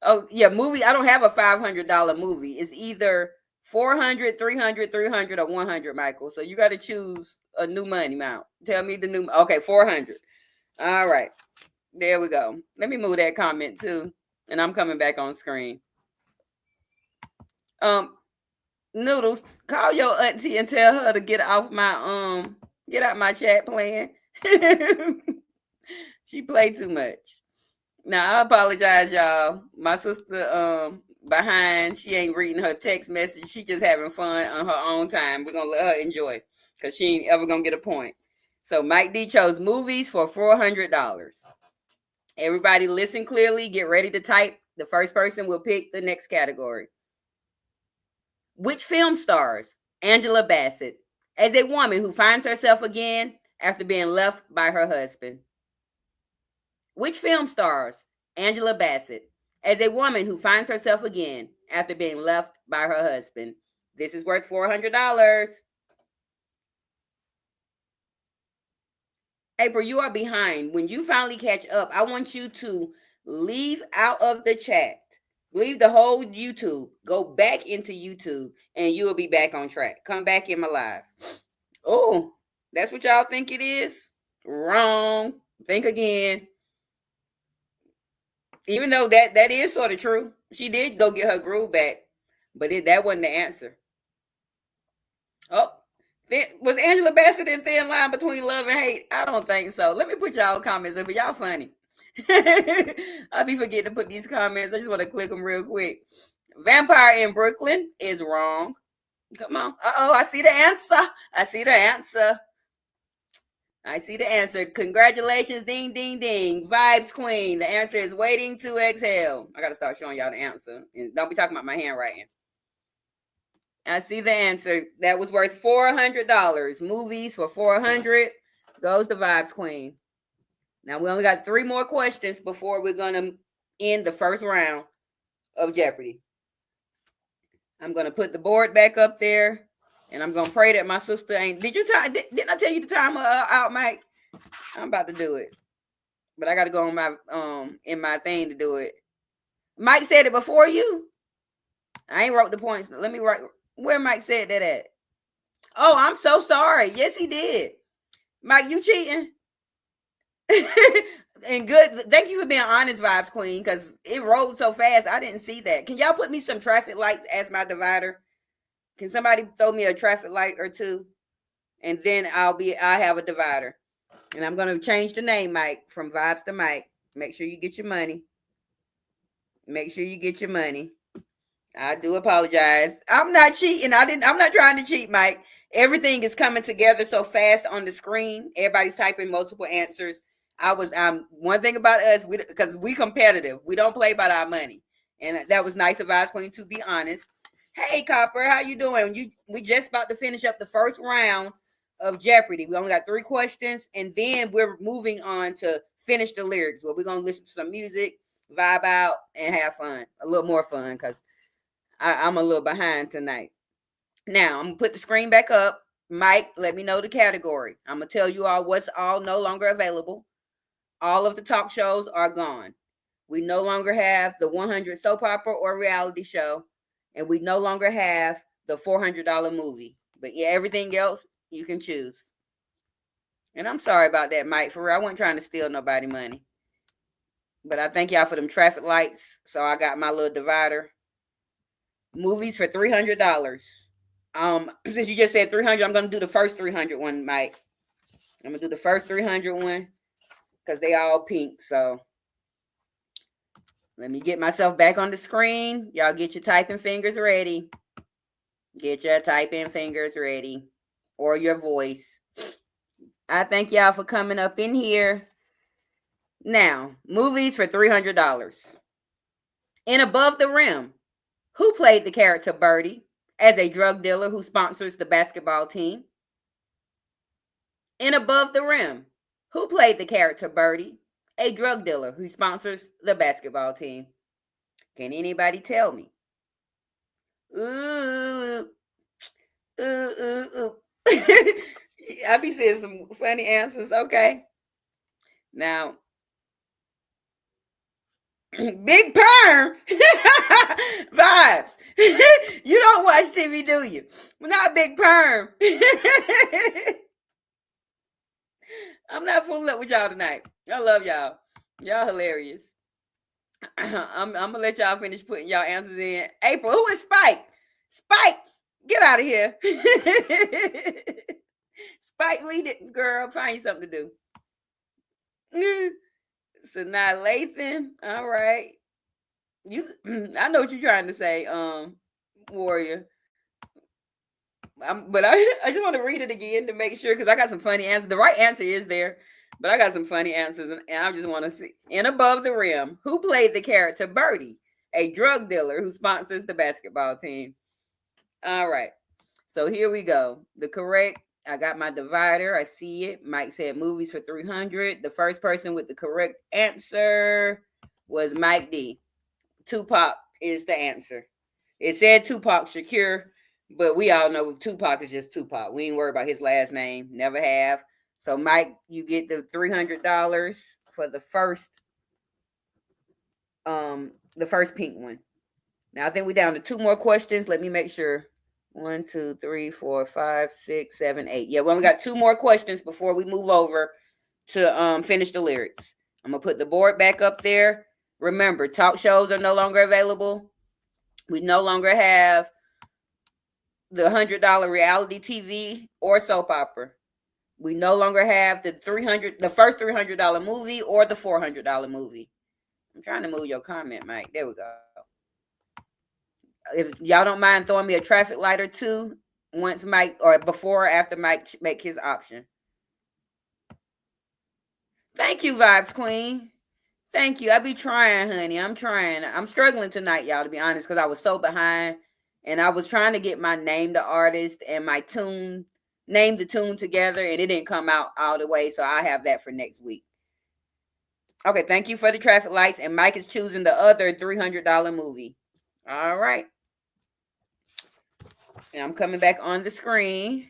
[SPEAKER 2] Oh yeah, movie. I don't have a $500 movie. It's either 400, 300, 300, or 100, Michael. So you got to choose a new money amount. Tell me the new. Okay, 400. All right, there we go. Let me move that comment too, and I'm coming back on screen. Noodles, call your auntie and tell her to get off my get out my chat playing. She played too much. Now I apologize, y'all. My sister behind, she ain't reading her text message. She just having fun on her own time. We're gonna let her enjoy because she ain't ever gonna get a point. So Mike D chose movies for $400. Everybody listen clearly, get ready to type. The first person will pick the next category. Which film stars Angela Bassett as a woman who finds herself again after being left by her husband? Which film stars Angela Bassett as a woman who finds herself again after being left by her husband? This is worth $400. April, you are behind. When you finally catch up, I want you to leave out of the chat. Leave the whole YouTube. Go back into YouTube and you will be back on track. Come back in my live. Oh, that's what y'all think it is? Wrong. Think again. Even though that is sort of true. She did go get her groove back. But that wasn't the answer. Oh, was Angela Bassett in Thin Line Between Love and Hate? I don't think so. Let me put y'all comments up. Y'all funny. I'll be forgetting to put these comments. I just want to click them real quick. Vampire in Brooklyn is wrong. Come on. Uh-oh, I see the answer. I see the answer. Congratulations. Ding, ding, ding. Vibes Queen. The answer is Waiting to Exhale. I got to start showing y'all the answer. And don't be talking about my handwriting. I see the answer. That was worth $400. Movies for $400. Goes the Vibes Queen. Now, we only got 3 more questions before we're going to end the first round of Jeopardy. I'm going to put the board back up there, and I'm going to pray that my sister ain't... Didn't I tell you to time her out, Mike? I'm about to do it. But I got to go on my in my thing to do it. Mike said it before you. I ain't wrote the points. Let me write... Where Mike said that at? Oh, I'm so sorry. Yes, he did. Mike, you cheating? And good. Thank you for being honest, Vibes Queen, because it rolled so fast. I didn't see that. Can y'all put me some traffic lights as my divider? Can somebody throw me a traffic light or two? And then I'll have a divider. And I'm going to change the name, Mike, from Vibes to Mike. Make sure you get your money. Make sure you get your money. I do apologize. I'm not cheating. I'm not trying to cheat, Mike. Everything is coming together so fast on the screen. Everybody's typing multiple answers. One thing about us, because we competitive. We don't play about our money. And that was nice of Ice Queen, to be honest. Hey Copper, how you doing? We just about to finish up the first round of Jeopardy. We only got 3 questions, and then we're moving on to finish the lyrics. Where we're gonna listen to some music, vibe out, and have fun. A little more fun, because I'm a little behind tonight. Now, I'm going to put the screen back up. Mike, let me know the category. I'm going to tell you all what's all no longer available. All of the talk shows are gone. We no longer have the 100 soap opera or reality show, and we no longer have the $400 movie. But yeah, everything else you can choose. And I'm sorry about that, Mike. For real, I wasn't trying to steal nobody money. But I thank y'all for them traffic lights. So I got my little divider. Movies for $300. Since you just said 300, I'm gonna do the first 300 one, Mike. I'm gonna do the first 300 one because they all pink. So let me get myself back on the screen. Y'all get your typing fingers ready. Get your typing fingers ready, or your voice. I thank y'all for coming up in here. Now, movies for $300. In Above the Rim, who played the character Birdie as a drug dealer who sponsors the basketball team? In Above the Rim, who played the character Birdie, a drug dealer who sponsors the basketball team? Can anybody tell me? Ooh, ooh, ooh, ooh. I be seeing some funny answers. Okay. Now, Big Perm vibes. You don't watch TV, do you? Well, not Big Perm. I'm not fooling up with y'all tonight. I love y'all. Y'all hilarious. I'm gonna let y'all finish putting y'all answers in. April, who is Spike? Spike, get out of here. Spike, lead it, girl. Find you something to do. So now Lathan, all right. I know what you're trying to say, Warrior. But I just want to read it again to make sure, because I got some funny answers. The right answer is there, but I got some funny answers, and I just want to see. In Above the Rim, who played the character Birdie, a drug dealer who sponsors the basketball team? All right. So here we go. I got my divider. I see it. Mike said movies for 300. The first person with the correct answer was Mike D. Tupac is the answer. It said Tupac Shakur, but we all know Tupac is just Tupac. We ain't worried about his last name. Never have. So Mike, you get the $300 for the first pink one. Now I think we're down to 2 more questions. Let me make sure. 1, 2, 3, 4, 5, 6, 7, 8. Yeah, we only got 2 more questions before we move over to finish the lyrics. I'm gonna put the board back up there. Remember, talk shows are no longer available. We no longer have the $100 reality TV or soap opera. We no longer have the first $300 movie or the $400 movie. I'm trying to move your comment, Mike. There we go. If y'all don't mind throwing me a traffic light or 2 once Mike, or before or after Mike make his option. Thank you, Vibes Queen. Thank you. I be trying, honey. I'm trying. I'm struggling tonight, y'all, to be honest, because I was so behind. And I was trying to get my name the artist and my name the tune together, and it didn't come out all the way. So I have that for next week. Okay, thank you for the traffic lights. And Mike is choosing the other $300 movie. All right. And I'm coming back on the screen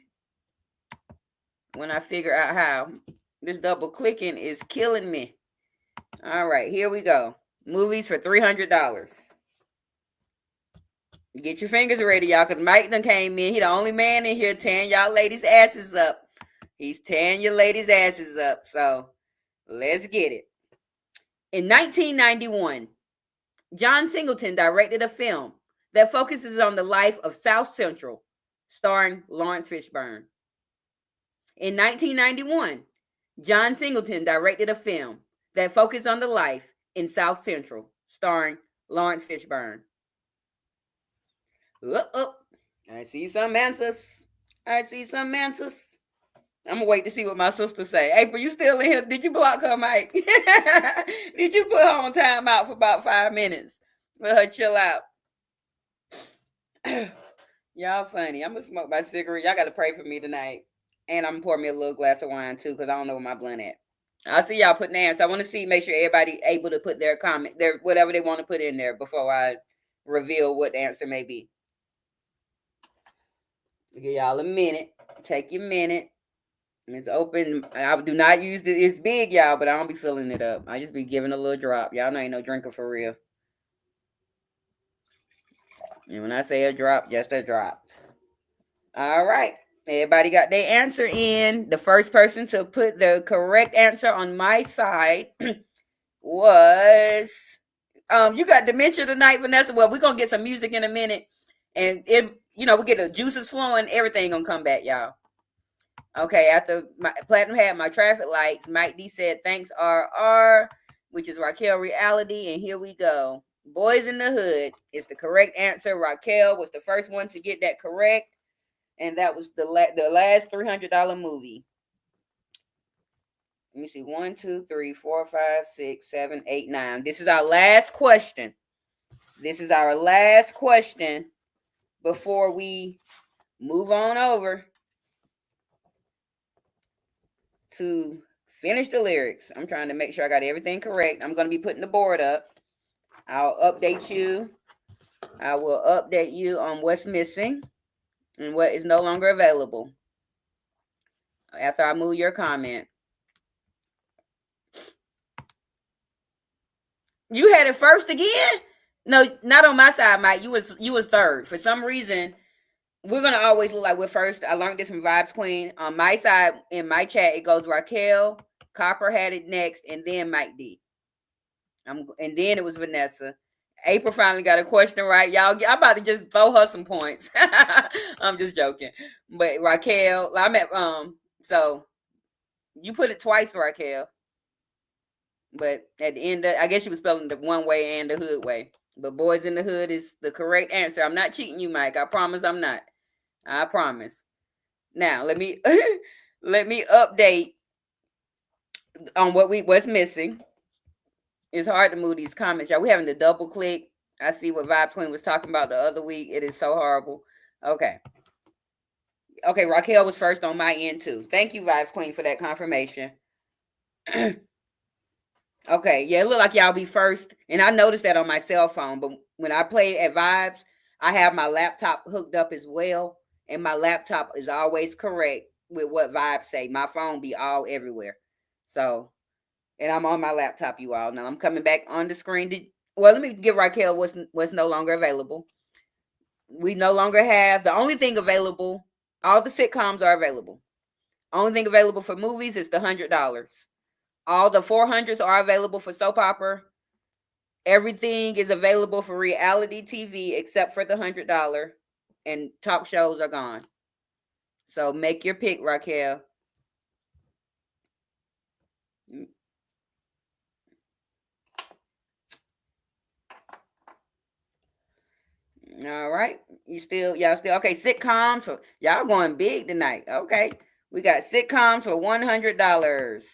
[SPEAKER 2] when I figure out how. This double clicking is killing me. All right, here we go. Movies for $300. Get your fingers ready, y'all, because Mike done came in. He the only man in here tearing y'all ladies' asses up. He's tearing your ladies' asses up. So let's get it. In 1991, John Singleton directed a film that focuses on the life of South Central, starring Lawrence Fishburne. In 1991, John Singleton directed a film that focused on the life in South Central, starring Lawrence Fishburne. I see some answers. I see some answers. I'm gonna wait to see what my sister say. April, you still in here? Did you block her, Mike? Did you put her on timeout for about 5 minutes? Let her chill out. Y'all funny. I'm gonna smoke my cigarette. Y'all gotta pray for me tonight. And I'm gonna pour me a little glass of wine too, because I don't know where my blunt at. I see y'all putting answers. I want to see, make sure everybody able to put their comment, their whatever they want to put in there before I reveal what the answer may be. Give y'all a minute. Take your minute. It's open. I do not use it. It's big, y'all, but I don't be filling it up. I just be giving a little drop. Y'all know I ain't no drinker for real. And when I say a drop, just a drop. All right. Everybody got their answer in. The first person to put the correct answer on my side was you got dementia tonight, Vanessa. Well, we're gonna get some music in a minute. And we get the juices flowing, everything gonna come back, y'all. Okay, after my Platinum had my traffic lights, Mike D said, thanks, RR, which is Raquel Reality. And here we go. Boys in the Hood is the correct answer. Raquel was the first one to get that correct. And that was the last $300 movie. Let me see. 1, 2, 3, 4, 5, 6, 7, 8, 9. This is our last question. This is our last question before we move on over to finish the lyrics. I'm trying to make sure I got everything correct. I'm going to be putting the board up. I'll update you. I will update you on what's missing and what is no longer available after I move your comment. You had it first again? No, not on my side, Mike. You was third. For some reason, we're gonna always look like we're first. I learned this from Vibes Queen. On my side, in my chat, it goes Raquel, Copper had it next, and then Mike D. And then it was Vanessa. April finally got a question right. Y'all, I'm about to just throw her some points. I'm just joking. But Raquel, so you put it twice, Raquel. But at the end, I guess you was spelling the one way and the hood way. But Boys in the Hood is the correct answer. I'm not cheating you, Mike. I promise I'm not. I promise. Now, let me update on what's missing. It's hard to move these comments, y'all. We're having to double click. I see what Vibe Queen was talking about the other week. It is so horrible. Okay, Raquel was first on my end, too. Thank you, Vibes Queen, for that confirmation. Okay, yeah, it looked like y'all be first. And I noticed that on my cell phone. But when I play at Vibes, I have my laptop hooked up as well. And my laptop is always correct with what Vibes say. My phone be all everywhere. So, and I'm on my laptop, you all. Now, I'm coming back on the screen. Let me give Raquel what's no longer available. We no longer have, the only thing available, all the sitcoms are available. Only thing available for movies is the $100. All the 400s are available for soap opera. Everything is available for reality TV except for the $100. And talk shows are gone. So make your pick, Raquel. All right. Y'all still okay. Sitcoms y'all going big tonight. Okay. We got sitcoms for $100.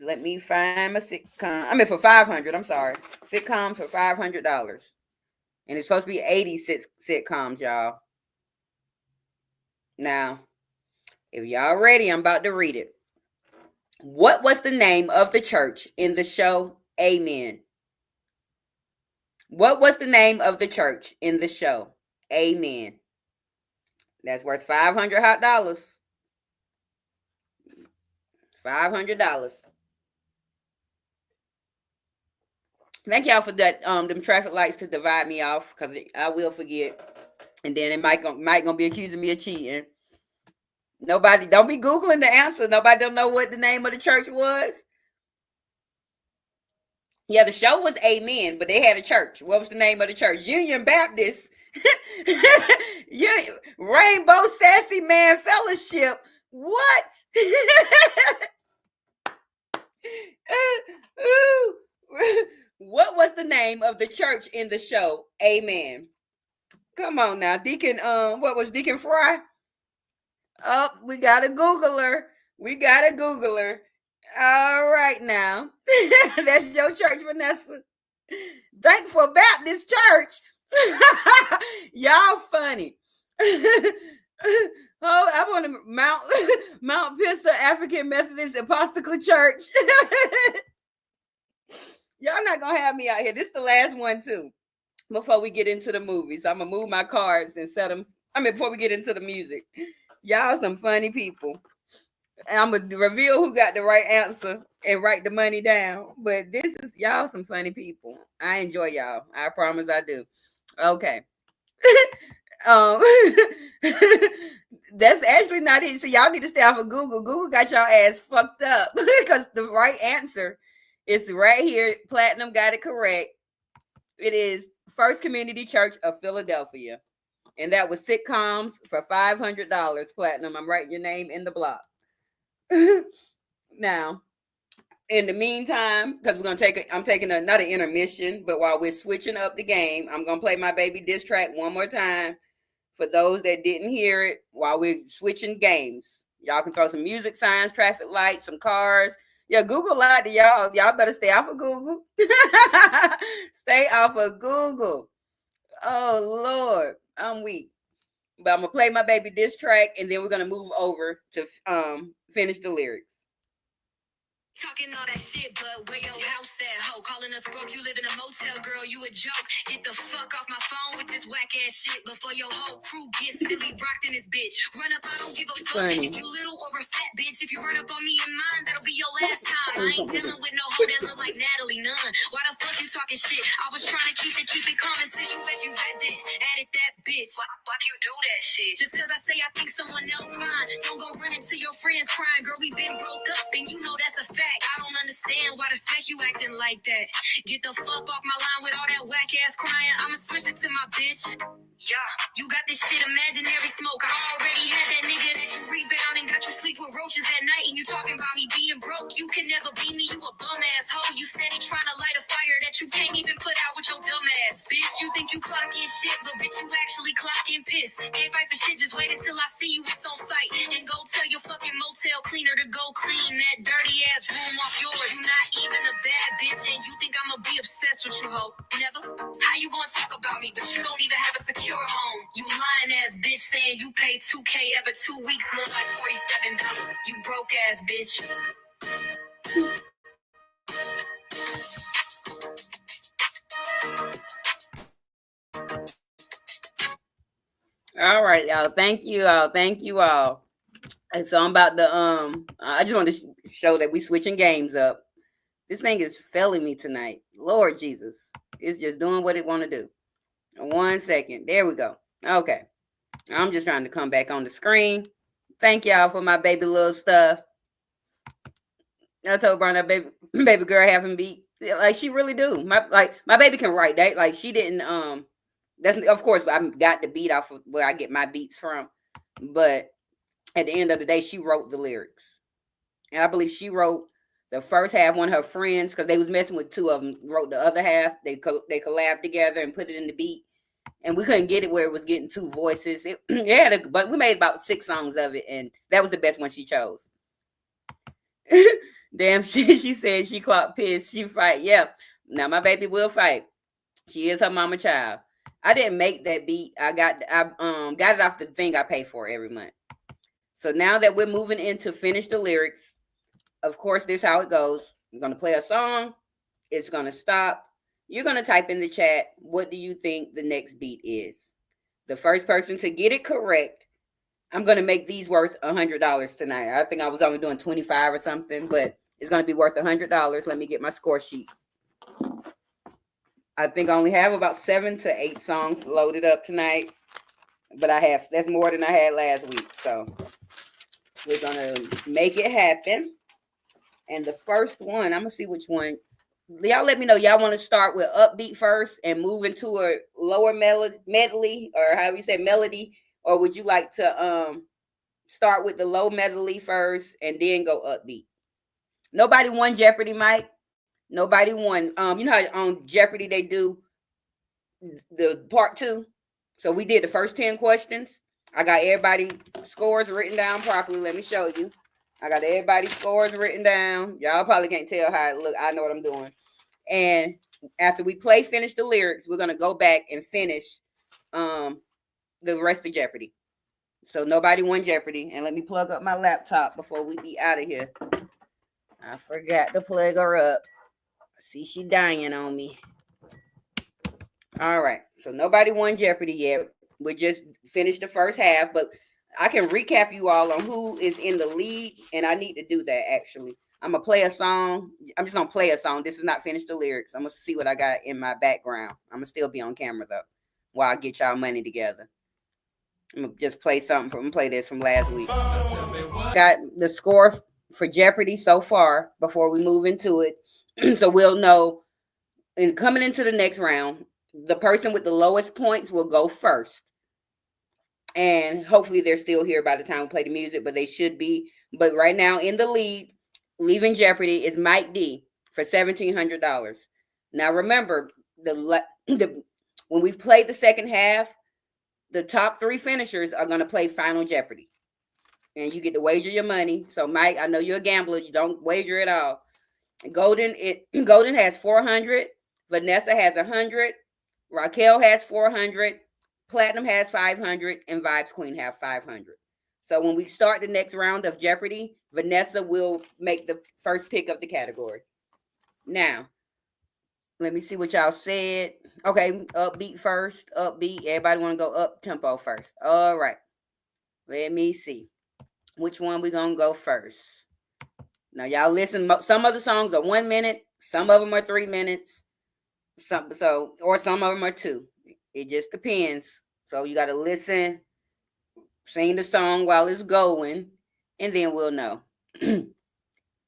[SPEAKER 2] Let me find my sitcom. For $500. I'm sorry. Sitcoms for $500. And it's supposed to be 80 sitcoms, y'all. Now, if y'all ready, I'm about to read it. What was the name of the church in the show Amen? What was the name of the church in the show Amen? That's worth $500 hot dollars. $500. Thank y'all for that. Them traffic lights to divide me off, because I will forget, and then it might gonna be accusing me of cheating. Nobody, don't be Googling the answer. Nobody don't know what the name of the church was. Yeah, the show was Amen, but they had a church. What was the name of the church? Union Baptist. Rainbow Sassy Man Fellowship. What? What was the name of the church in the show? Amen. Come on now, Deacon. What was Deacon Fry? Oh, we gotta Google her. We gotta Google her. All right now. That's your church, Vanessa. Thankful Baptist Church. Y'all funny. Oh, I want to Mount Pisa African Methodist Episcopal Church. Y'all not gonna have me out here. This is the last one too. Before we get into the movies, I'm gonna move my cards and set them. Before we get into the music, y'all some funny people. I'm gonna reveal who got the right answer and write the money down. But this is y'all some funny people. I enjoy y'all. I promise I do. Okay. um, that's actually not it. So y'all need to stay off of Google. Google got y'all ass fucked up because the right answer is right here. Platinum got it correct. It is First Community Church of Philadelphia, and that was sitcoms for $500. Platinum. I'm writing your name in the block. Now, in the meantime, because I'm taking another intermission, but while we're switching up the game, I'm gonna play my baby diss track one more time for those that didn't hear it while we're switching games. Y'all can throw some music signs, traffic lights, some cars. Yeah, Google lied to y'all. Y'all better stay off of Google. Stay off of Google. Oh Lord, I'm weak. But I'm gonna play my baby diss track, and then we're gonna move over to finish the lyrics.
[SPEAKER 1] Talking all that shit, but where your house at, ho? Calling us broke, you live in a motel, girl, you a joke. Get the fuck off my phone with this whack ass shit before your whole crew gets Billy rocked in this bitch. Run up, I don't give a fuck if you little or a fat bitch. If you run up on me in mine, that'll be your last time. I ain't dealing with no hoe that look like Natalie Nunn. Why the fuck you talking shit? I was trying to keep it calm until you added that bitch. Why you do that shit? Just cause I say I think someone else fine. Don't go run into your friends crying, girl, we been broke up and you know that's a fact. I don't understand why the fuck you acting like that. Get the fuck off my line with all that whack ass crying. I'ma switch it to my bitch. Yeah, you got this shit imaginary smoke. I already had that nigga that you rebound and got you sleep with roaches at night. And you talking about me being broke. You can never be me, you a bum ass hoe. You steady trying to light a fire that you can't even put out with your dumb ass. Bitch, you think you clocking shit, but bitch, you actually clocking piss. Ain't fight for shit, just wait until I see you, it's on site. And go tell your fucking motel cleaner to go clean that dirty ass room off yours. You not even a bad bitch, and you think I'ma be obsessed with you, hoe. Never. How you gonna talk about me, but you don't even have a secure home? You lying ass bitch saying you paid $2K every 2 weeks, more like $47. You broke ass bitch.
[SPEAKER 2] All right, y'all. Thank you all. Thank you all. And so I'm about to I just want to show that we switching games up. This thing is failing me tonight. Lord Jesus. It's just doing what it want to do. 1 second. There we go. Okay. I'm just trying to come back on the screen. Thank y'all for my baby little stuff. I told Brian that baby girl having beat. Like she really do. My baby can write that. Like she didn't that's of course I got the beat off of where I get my beats from. But at the end of the day, she wrote the lyrics. And I believe she wrote the first half. One of her friends, because they was messing with two of them, wrote the other half. They collabed together and put it in the beat. And we couldn't get it where it was getting two voices. But we made about 6 songs of it, and that was the best one she chose. Damn, she said she clocked piss. She fight. Yeah. Now my baby will fight. She is her mama child. I didn't make that beat. I got it off the thing I pay for every month. So now that we're moving into finish the lyrics, of course, this is how it goes. I'm going to play a song. It's going to stop. You're going to type in the chat, what do you think the next beat is? The first person to get it correct, I'm going to make these worth $100 tonight. I think I was only doing 25 or something, but it's going to be worth $100. Let me get my score sheet. I think I only have about 7 to 8 songs loaded up tonight, but that's more than I had last week. So we're going to make it happen. And the first one, I'm going to see which one. Y'all let me know. Y'all want to start with upbeat first and move into a lower medley, or however you say melody, or would you like to start with the low medley first and then go upbeat? Nobody won Jeopardy, Mike. Nobody won. You know how on Jeopardy they do the part two? So we did the first 10 questions. I got everybody scores written down properly. Let me show you. I got everybody's scores written down. Y'all probably can't tell how it look. I know what I'm doing. And after we finish the lyrics, we're gonna go back and finish the rest of Jeopardy. So nobody won Jeopardy. And let me plug up my laptop before we be out of here. I forgot to plug her up. See, she dying on me. All right. So nobody won Jeopardy yet. We just finished the first half, but I can recap you all on who is in the lead, and I need to do that actually. I'm gonna play a song. I'm just gonna play a song. This is not finished the lyrics. I'm gonna see what I got in my background. I'm gonna still be on camera though, while I get y'all money together. I'm gonna just play something from play this from last week. Got the score for Jeopardy so far before we move into it, so we'll know. And coming into the next round, the person with the lowest points will go first. And hopefully they're still here by the time we play the music, but they should be. But right now in the lead, leaving Jeopardy, is Mike D for $1,700. Now remember, when we've played the second half, the top 3 finishers are going to play Final Jeopardy. And you get to wager your money. So Mike, I know you're a gambler. You don't wager at all. Golden has 400. Vanessa has 100. Raquel has 400. Platinum has 500, and Vibes Queen have 500. So when we start the next round of Jeopardy, Vanessa will make the first pick of the category. Now, let me see what y'all said. Okay, upbeat first. Upbeat. Everybody want to go up tempo first. All right. Let me see. Which one we going to go first? Now, y'all listen. Some of the songs are 1 minute. Some of them are 3 minutes. Or some of them are 2. It just depends. So you got to listen, sing the song while it's going, and then we'll know.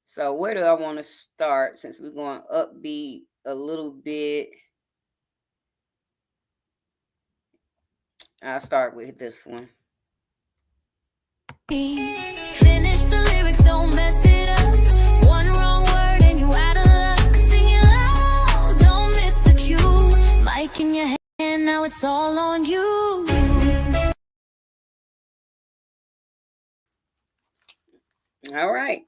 [SPEAKER 2] So where do I want to start since we're going upbeat a little bit? I'll start with this one.
[SPEAKER 1] Finish the lyrics, don't mess it up. One wrong word and you out of luck. Sing it loud, don't miss the cue. Mic in your hand, now it's all on you.
[SPEAKER 2] All right.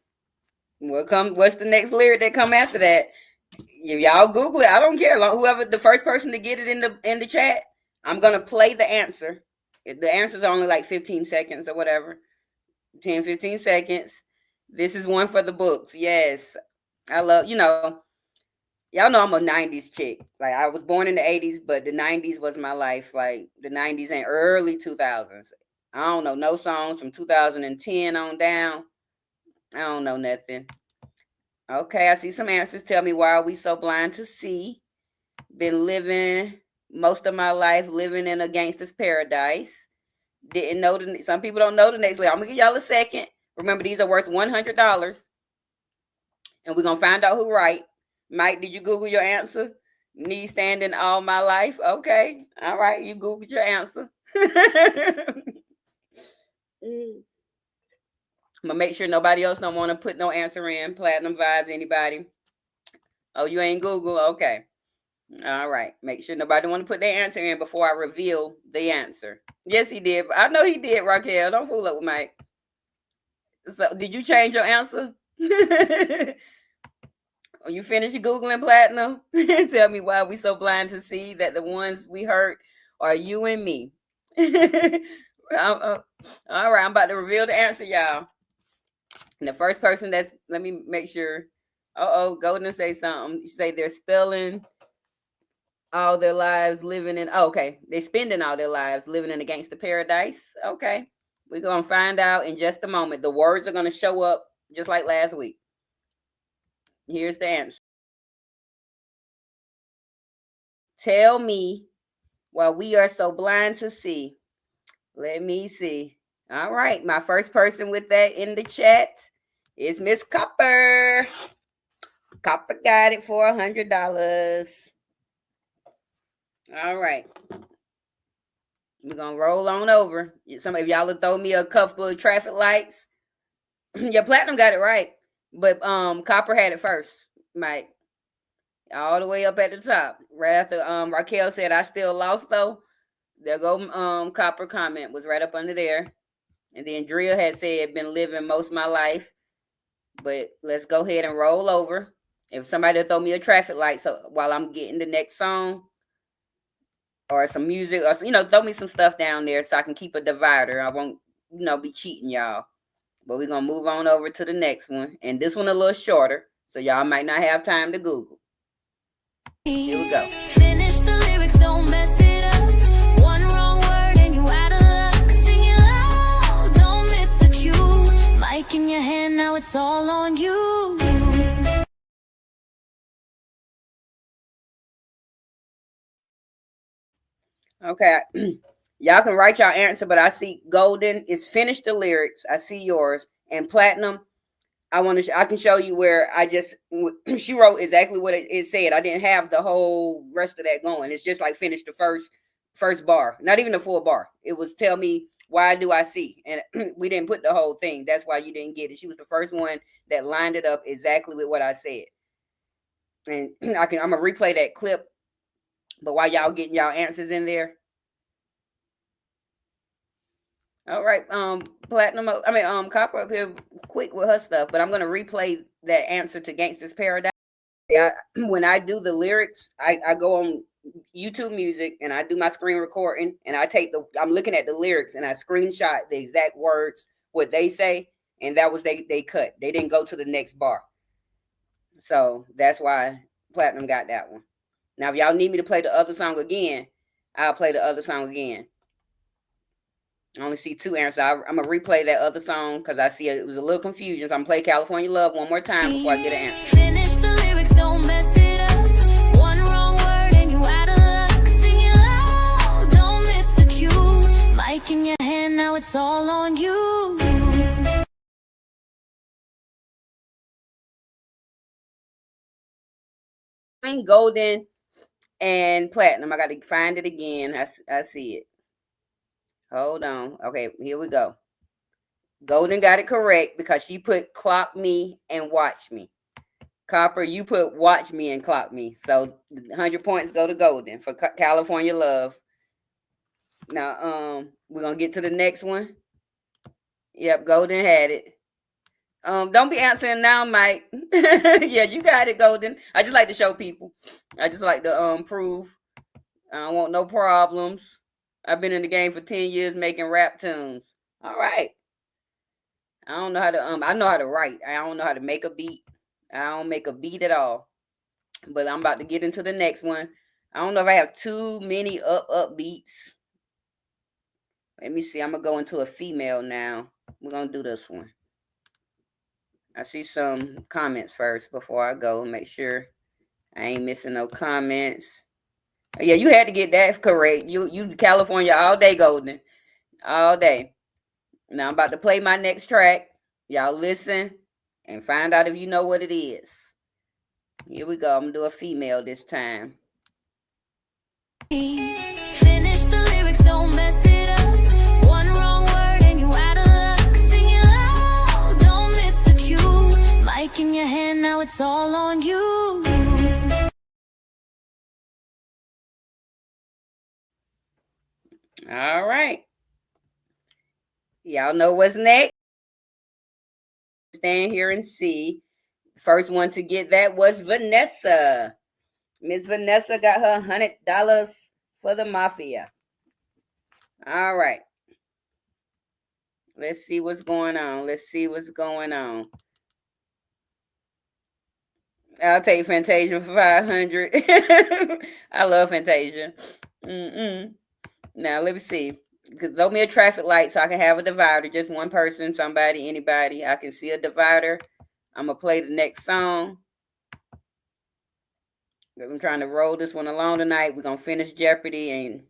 [SPEAKER 2] What's the next lyric that come after that? If y'all Google it, I don't care. Whoever the first person to get it in the chat, I'm gonna play the answer. The answer's only like 15 seconds or whatever. 10, 15 seconds. This is one for the books. Yes. I love, y'all know I'm a 90s chick. Like I was born in the 80s, but the 90s was my life. Like the 90s and early 2000s. I don't know no songs from 2010 on down. I don't know nothing. Okay, I see some answers. Tell me, why are we so blind to see? Been living most of my life living in a gangster's paradise. Didn't know some people don't know the next lyric. I'm gonna give y'all a second. Remember, these are worth $100, and we're gonna find out who right. Mike, did you Google your answer? Me standing all my life. Okay, all right, you Googled your answer. I'm gonna make sure nobody else don't want to put no answer in. Platinum Vibes, anybody? Oh, you ain't Google? Okay. All right. Make sure nobody want to put their answer in before I reveal the answer. Yes, he did. I know he did, Raquel. Don't fool up with Mike. So, did you change your answer? You finished Googling, Platinum? Tell me why we so blind to see that the ones we hurt are you and me. All right. I'm about to reveal the answer, y'all. And the first person let me make sure. Golden say something. You say they're spelling all their lives living in, okay. They're spending all their lives living in a gangster paradise. Okay. We're going to find out in just a moment. The words are going to show up just like last week. Here's the answer. Tell me why we are so blind to see. Let me see. All right. My first person with that in the chat is Miss Copper. Copper got it for $100. All right. We're going to roll on over. Some of y'all will throw me a couple of traffic lights. Your Platinum got it right. But Copper had it first, Mike. all the way up at the top. Right after Raquel said I still lost though. There go Copper comment was right up under there. And then Drill had said been living most of my life. But let's go ahead and roll over. If somebody throw me a traffic light so while I'm getting the next song or some music or throw me some stuff down there so I can keep a divider. I won't be cheating y'all. But we're gonna move on over to the next one. And this one a little shorter, so y'all might not have time to Google. Here we go.
[SPEAKER 1] Finish the lyrics, don't mess it up. One wrong word and you out of luck. Sing it loud, don't miss the cue. Mic in your hand, now it's all on you.
[SPEAKER 2] Okay. Y'all can write your answer, but I see Golden is finish the lyrics. I see yours. And Platinum, I can show you where she wrote exactly what it said. I didn't have the whole rest of that going. It's just like finish the first bar, not even the full bar. It was tell me why do I see, and we didn't put the whole thing. That's why you didn't get it. She was the first one that lined it up exactly with what I said. And I'm gonna replay that clip. But while y'all getting y'all answers in there. All right, Copper up here quick with her stuff, but I'm gonna replay that answer to Gangsta's Paradise. Yeah, when I do the lyrics, I go on YouTube Music and I do my screen recording, and I'm looking at the lyrics and I screenshot the exact words what they say, and that was they cut. They didn't go to the next bar, so that's why Platinum got that one. Now, if y'all need me to play the other song again, I'll play the other song again. I only see two answers. I'm going to replay that other song because I see it was a little confusion. So I'm going to play California Love one more time before I get an answer.
[SPEAKER 1] Finish the lyrics, don't mess it up. One wrong word and you out of luck. Sing it loud, don't miss the cue. Mic in your hand, now it's all on you.
[SPEAKER 2] Golden and Platinum. I got to find it again. I see it. Hold on. Okay, here we go. Golden got it correct because she put clock me and watch me. Copper, you put watch me and clock me. So 100 points go to Golden for California Love. Now, we're going to get to the next one. Yep, Golden had it. Don't be answering now, Mike. Yeah, you got it, Golden. I just like to show people. I just like to prove. I don't want no problems. I've been in the game for 10 years making rap tunes. All right. I don't know how to I know how to write. I don't know how to make a beat. I don't make a beat at all. But I'm about to get into the next one. I don't know if I have too many up beats. Let me see. I'm going to go into a female now. We're going to do this one. I see some comments first before I go. Make sure I ain't missing no comments. Yeah, you had to get that correct. You California all day, Golden. All day. Now I'm about to play my next track. Y'all listen and find out if you know what it is. Here we go. I'm going to do a female this time.
[SPEAKER 1] Finish the lyrics, don't mess it up. One wrong word and you out of luck. Sing it loud, don't miss the cue. Mic in your hand, now it's all on you.
[SPEAKER 2] All right. Y'all know what's next. Stand here and see. First one to get that was Vanessa. Miss Vanessa got her $100 for the Mafia. All right. Let's see what's going on. I'll take Fantasia for 500. I love Fantasia. Now, let me see. Throw me a traffic light so I can have a divider. Just one person, somebody, anybody. I can see a divider. I'm going to play the next song. I'm trying to roll this one along tonight. We're going to finish Jeopardy, and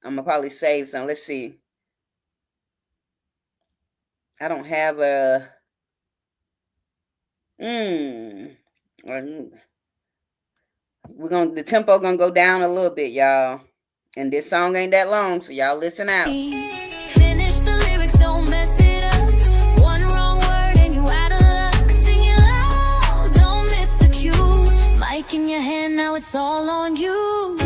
[SPEAKER 2] I'm going to probably save some. Let's see. I don't have a... The tempo going to go down a little bit, y'all. And this song ain't that long, so y'all listen out.
[SPEAKER 1] Finish the lyrics, don't mess it up. One wrong word and you out of luck. Sing it loud, don't miss the cue. Mic in your hand. it's all on you.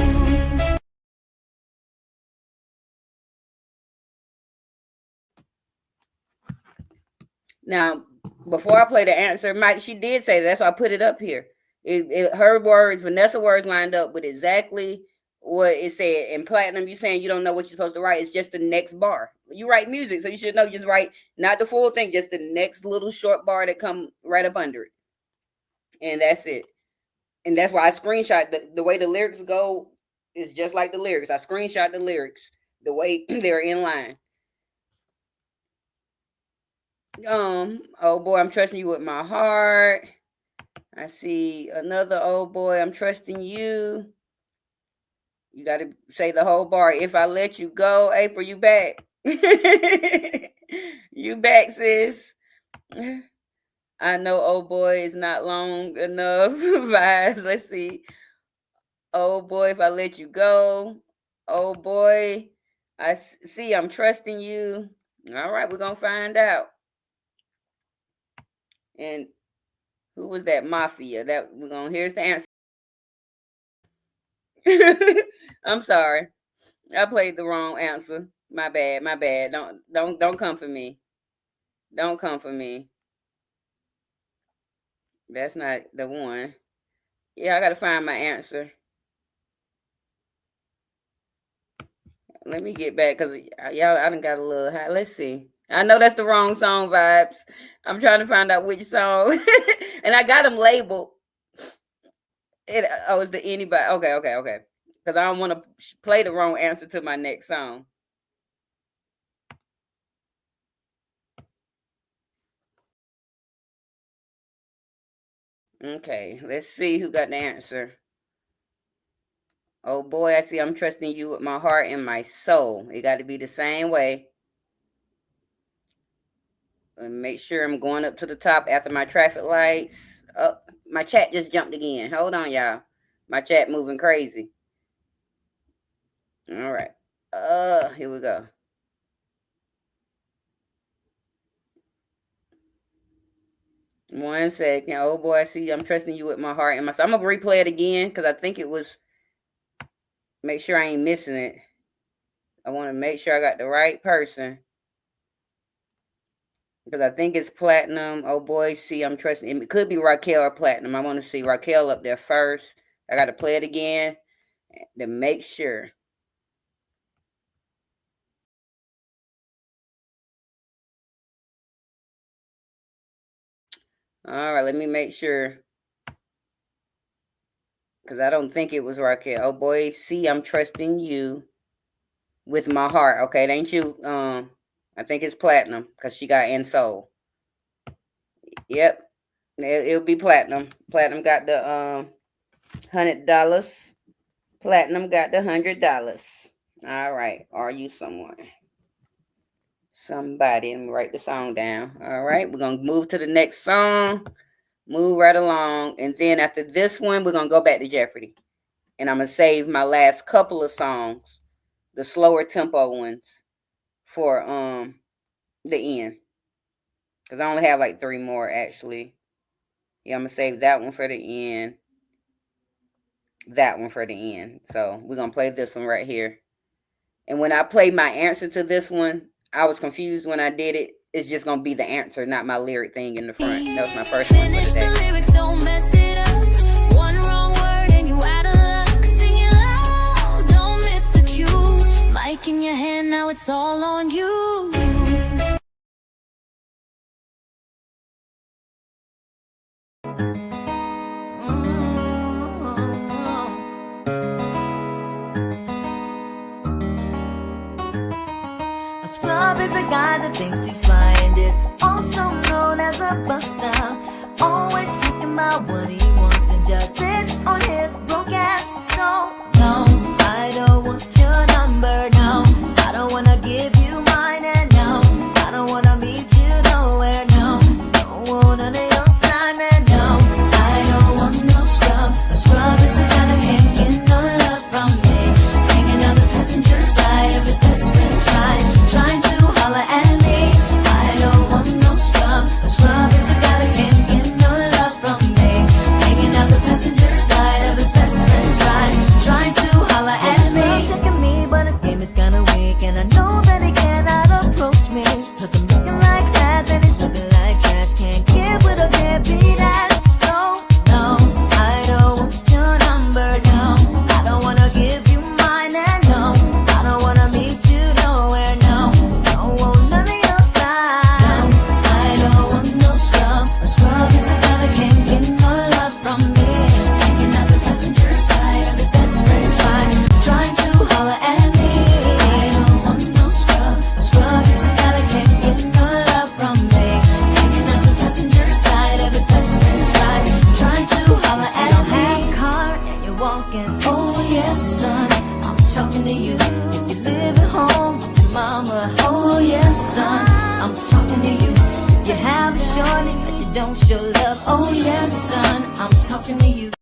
[SPEAKER 2] Now, before I play the answer, Mike, she did say that. That's why I put it up here. Her words, Vanessa words lined up with exactly what it said. In Platinum, you saying you don't know what you're supposed to write. It's just the next bar. You write music, so you should know. Just write not the full thing, just the next little short bar that come right up under it. And that's it. And that's why I screenshot the way the lyrics go is just like the lyrics. I screenshot the lyrics the way they're in line. Oh boy, I'm trusting you with my heart. I see another oh boy, I'm trusting you. You got to say the whole bar. If I let you go, April, you back. You back, sis. I know oh boy is not long enough. Vibes. Let's see. Oh boy, if I let you go. Oh boy, I see I'm trusting you. All right, we're gonna find out. And who was that? Mafia. That we're gonna here's the answer. I'm sorry. I played the wrong answer. My bad. My bad. Don't come for me. Don't come for me. That's not the one. Yeah, I gotta find my answer. Let me get back because y'all, I done got a little high. Let's see. I know that's the wrong song, Vibes. I'm trying to find out which song. And I got them labeled. It's the anybody. Okay. Because I don't want to play the wrong answer to my next song. Okay, let's see who got the answer. Oh boy, I see I'm trusting you with my heart and my soul. It got to be the same way. And make sure I'm going up to the top after my traffic lights. Oh, my chat just jumped again. Hold on, y'all. My chat moving crazy. All right. Here we go. One second. Oh boy, I see I'm trusting you with my heart and my soul. I'm gonna replay it again because I think it was. Make sure I ain't missing it. I want to make sure I got the right person. Because I think it's Platinum. Oh boy, see, I'm trusting. It could be Raquel or Platinum. I want to see Raquel up there first. I got to play it again to make sure. All right, let me make sure. Because I don't think it was Raquel. Oh boy, see, I'm trusting you with my heart. Okay, it ain't you. I think it's Platinum because she got in soul. Yep, it'll be Platinum. Platinum got the $100. Platinum got the $100. All right, are you someone? Somebody. Let me write the song down. All right, we're gonna move to the next song. Move right along, and then after this one, we're gonna go back to Jeopardy, and I'm gonna save my last couple of songs, the slower tempo ones, for the end, because I only have like 3 more actually. Yeah, I'm gonna save that one for the end. That one for the end. So we're gonna play this one right here. And when I play my answer to this one, I was confused when I did it. It's just gonna be the answer, not my lyric thing in the front. That was my first one for today.
[SPEAKER 1] The lyrics, don't mess it up. One wrong word and you out of luck. Sing it loud, don't miss the cue. Mic in your hand, now it's all on you.
[SPEAKER 3] A scrub is a guy that thinks he's fly and is also known as a buster. Always talking about what he wants and just sits on his broke ass. So no, I don't want your number, no. I don't wanna give you mine, and no, I don't wanna meet you nowhere, no. Don't want none of your time, and no, I don't want no scrub. A scrub is a guy that can't get no love from me. Hanging on the passenger side of his best friend's ride, trying to holler at me. I don't want no scrub. A scrub is a guy that can't get no love from me. don't show love. Oh yes, son, I'm talking to you.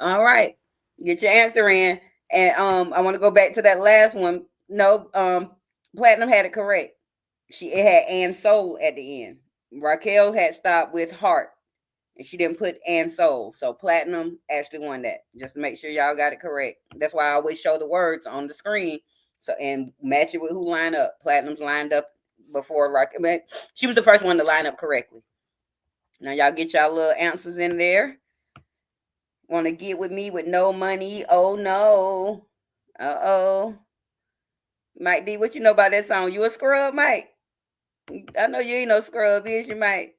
[SPEAKER 2] All right, get your answer in, and I want to go back to that last one. No, Platinum had it correct. It had and soul at the end. Raquel had stopped with heart, and she didn't put and soul. So Platinum actually won that. Just to make sure y'all got it correct. That's why I always show the words on the screen, so and match it with who lined up. Platinum's lined up before Raquel. She was the first one to line up correctly. Now y'all get y'all little answers in there. Want to get with me with no money? Oh no. Uh-oh. Mike D, what you know about that song? You a scrub, Mike? I know you ain't no scrub, is you, Mike?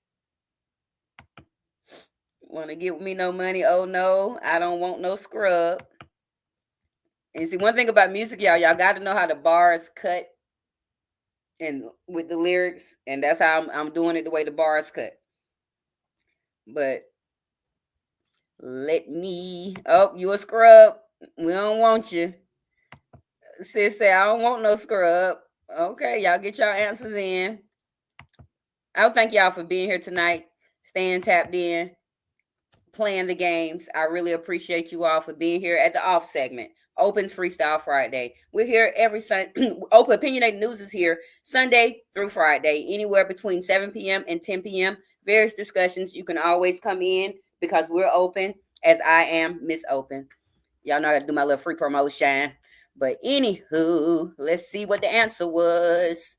[SPEAKER 2] Want to get with me no money? Oh no, I don't want no scrub. And see, one thing about music, y'all got to know how the bars cut and with the lyrics, and that's how I'm doing it the way the bars cut. But let me. Oh, you a scrub? We don't want you. Sis say I don't want no scrub. Okay, y'all get y'all answers in. I would thank y'all for being here tonight, staying tapped in, playing the games. I really appreciate you all for being here at the off segment. Open's Freestyle Friday. We're here every Sunday. Open Opinionated News is here Sunday through Friday, anywhere between 7 p.m. and 10 p.m. Various discussions. You can always come in because we're open, as I am Miss Open. Y'all know how to do my little free promotion. But anywho, let's see what the answer was.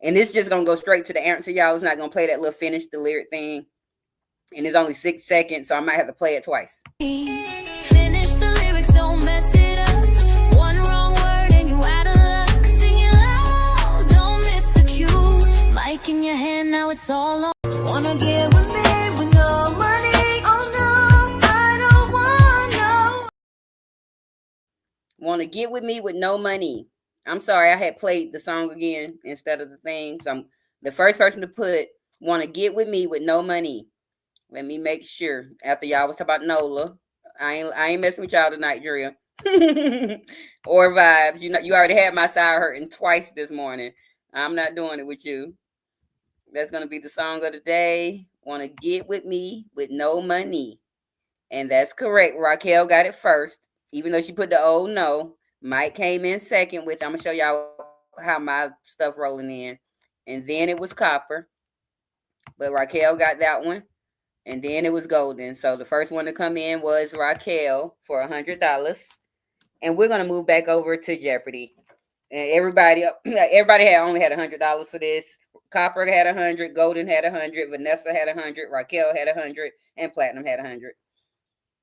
[SPEAKER 2] And it's just going to go straight to the answer, y'all. It's not going to play that little finish the lyric thing. And it's only 6 seconds, so I might have to play it twice.
[SPEAKER 1] Finish the lyrics, don't mess it up. One wrong word and you out of luck. Sing it loud, don't miss the cue. Mic in your hand, now it's all on.
[SPEAKER 3] Wanna get with me with no money? Oh no, I don't want no.
[SPEAKER 2] Want to get with me with no money? I'm sorry, I had played the song again instead of the thing. So I'm the first person to put want to get with me with no money. Let me make sure. After y'all was talking about Nola, I ain't messing with y'all tonight, Drea. Or vibes. You know, you already had my side hurting twice this morning. I'm not doing it with you. That's gonna be the song of the day. Want to get with me with no money, and that's correct. Raquel got it first, even though she put the oh no. Mike came in second with. I'm gonna show y'all how my stuff rolling in, and then it was Copper, but Raquel got that one. And then it was Golden. So the first one to come in was Raquel for $100. And we're going to move back over to Jeopardy. And everybody had only had $100 for this. Copper had 100, Golden had 100, Vanessa had 100, Raquel had 100, and Platinum had 100.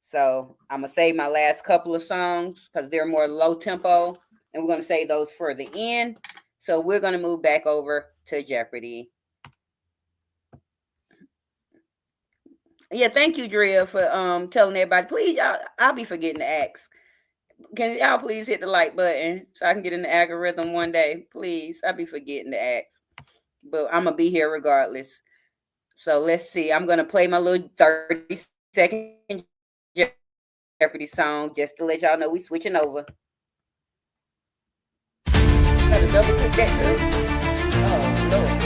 [SPEAKER 2] So I'm going to save my last couple of songs because they're more low tempo. And we're going to save those for the end. So we're going to move back over to Jeopardy. Yeah, thank you, Drea, for telling everybody. Please, y'all, I'll be forgetting to ask. Can y'all please hit the like button so I can get in the algorithm one day? Please, I'll be forgetting to ask. But I'm gonna be here regardless. So let's see. I'm gonna play my little 30-second Jeopardy song just to let y'all know we switching over. Gotta double click that too. Oh Lord.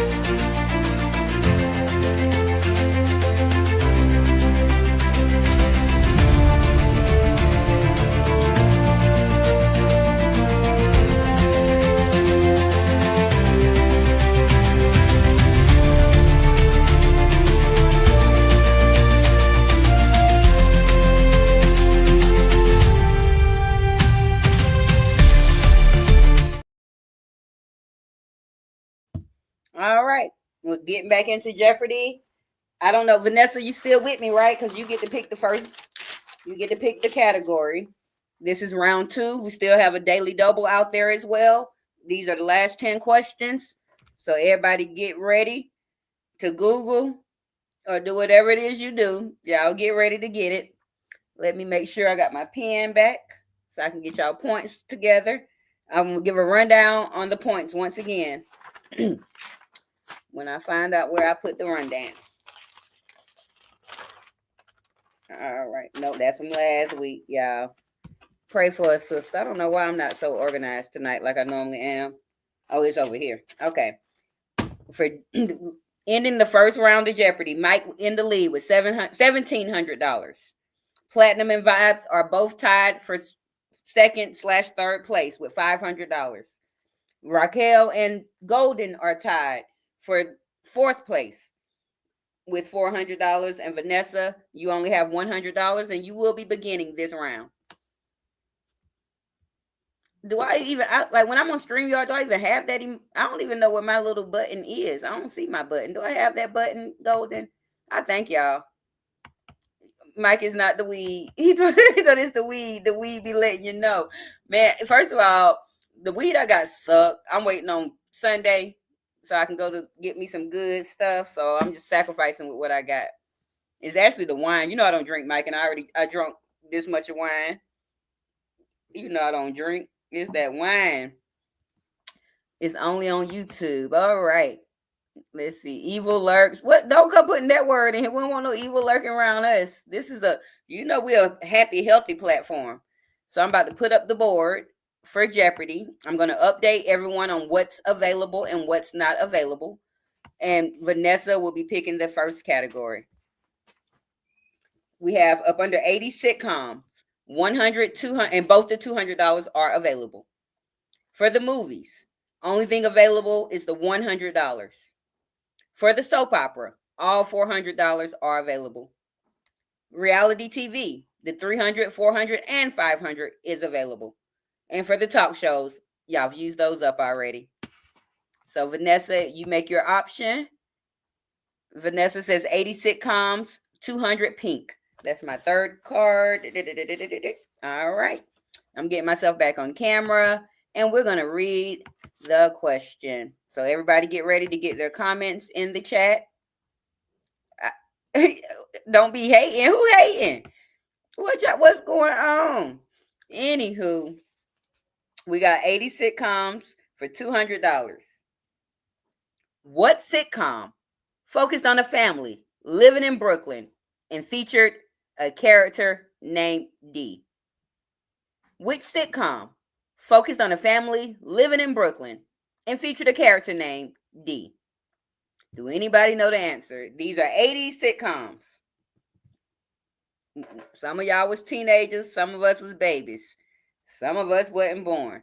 [SPEAKER 2] All right, we're getting back into Jeopardy. I don't know, Vanessa, you still with me, right? Because you get to pick you get to pick the category. This is round 2. We still have a daily double out there as well. These are the last 10 questions. So everybody get ready to Google or do whatever it is you do. Y'all get ready to get it. Let me make sure I got my pen back so I can get y'all points together. I'm going to give a rundown on the points once again. When I find out where I put the rundown. All right. No, that's from last week, y'all. Pray for us, sister. I don't know why I'm not so organized tonight like I normally am. Oh, it's over here. Okay. For Ending the first round of Jeopardy, Mike in the lead with $1,700. Platinum and Vibes are both tied for second/third place with $500. Raquel and Golden are tied for fourth place with $400. And Vanessa, you only have $100, and you will be beginning this round. Do I even like when I'm on StreamYard? Do I even have that? I don't even know where my little button is. I don't see my button. Do I have that button, Golden? I thank y'all. Mike is not the weed. He thought it's the weed. The weed be letting you know, man. First of all, the weed I got sucked. I'm waiting on Sunday so I can go to get me some good stuff. So I'm just sacrificing with what I got. It's actually the wine. You know I don't drink, Mike, and I drunk this much of wine. Even though I don't drink. It's that wine. It's only on YouTube. All right. Let's see. Evil lurks. What? Don't come putting that word in here. We don't want no evil lurking around us. This is we're a happy, healthy platform. So I'm about to put up the board for Jeopardy. I'm going to update everyone on what's available and what's not available. And Vanessa will be picking the first category. We have up under 80 sitcoms. 100, 200, and both the $200 are available. For the movies, only thing available is the $100. For the soap opera, all $400 are available. Reality TV, the 300, 400, and 500 is available. And for the talk shows, y'all have used those up already. So Vanessa, you make your option. Vanessa says 80 sitcoms, 200 pink. That's my third card. All right. I'm getting myself back on camera, and we're going to read the question. So everybody get ready to get their comments in the chat. Don't be hating. Who hating? What's going on? Anywho, we got 80 sitcoms for $200. What sitcom focused on a family living in Brooklyn and featured a character named D? Which sitcom focused on a family living in Brooklyn and featured a character named D? Do anybody know the answer? These are 80 sitcoms. Some of y'all was teenagers. Some of us was babies. Some of us wasn't born.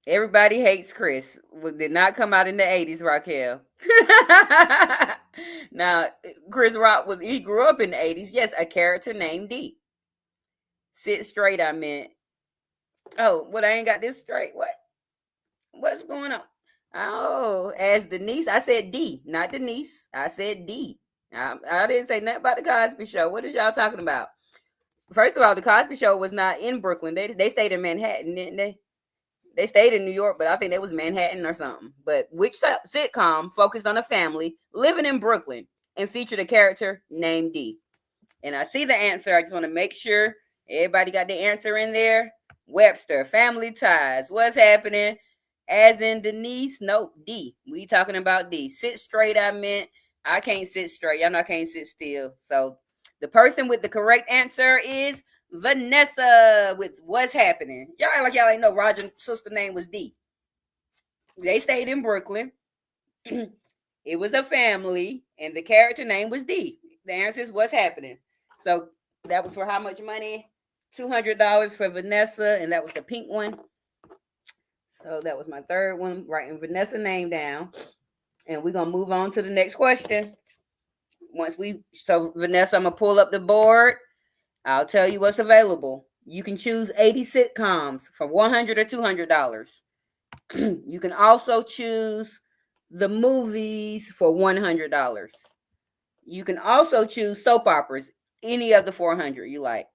[SPEAKER 2] Everybody hates Chris. Did not come out in the 80s, Raquel. Now, Chris Rock he grew up in the 80s. Yes, a character named D. Sit straight, I meant. Oh, I ain't got this straight. What's going on? Oh, as Denise, I said D, not Denise. I said D. I didn't say nothing about the Cosby Show. What is y'all talking about? First of all, the Cosby Show was not in Brooklyn. They stayed in Manhattan, didn't they? They stayed in New York, but I think it was Manhattan or something. But which sitcom focused on a family living in Brooklyn and featured a character named D? And I see the answer. I just want to make sure everybody got the answer in there. Webster, Family Ties. What's happening? As in Denise, nope, D. We talking about D. Sit straight, I meant. I can't sit straight. Y'all know I can't sit still. So the person with the correct answer is Vanessa with What's Happening. Y'all act like y'all ain't know Roger's sister name was D. They stayed in Brooklyn. It was a family, and the character name was D. The answer is What's Happening. So that was for how much money? $200 for Vanessa, and that was the pink one. So that was my third one, writing Vanessa's name down. And we're going to move on to the next question. So Vanessa, I'm going to pull up the board. I'll tell you what's available. You can choose 80 sitcoms for $100 or $200. You can also choose the movies for $100. You can also choose soap operas, any of the 400 you like.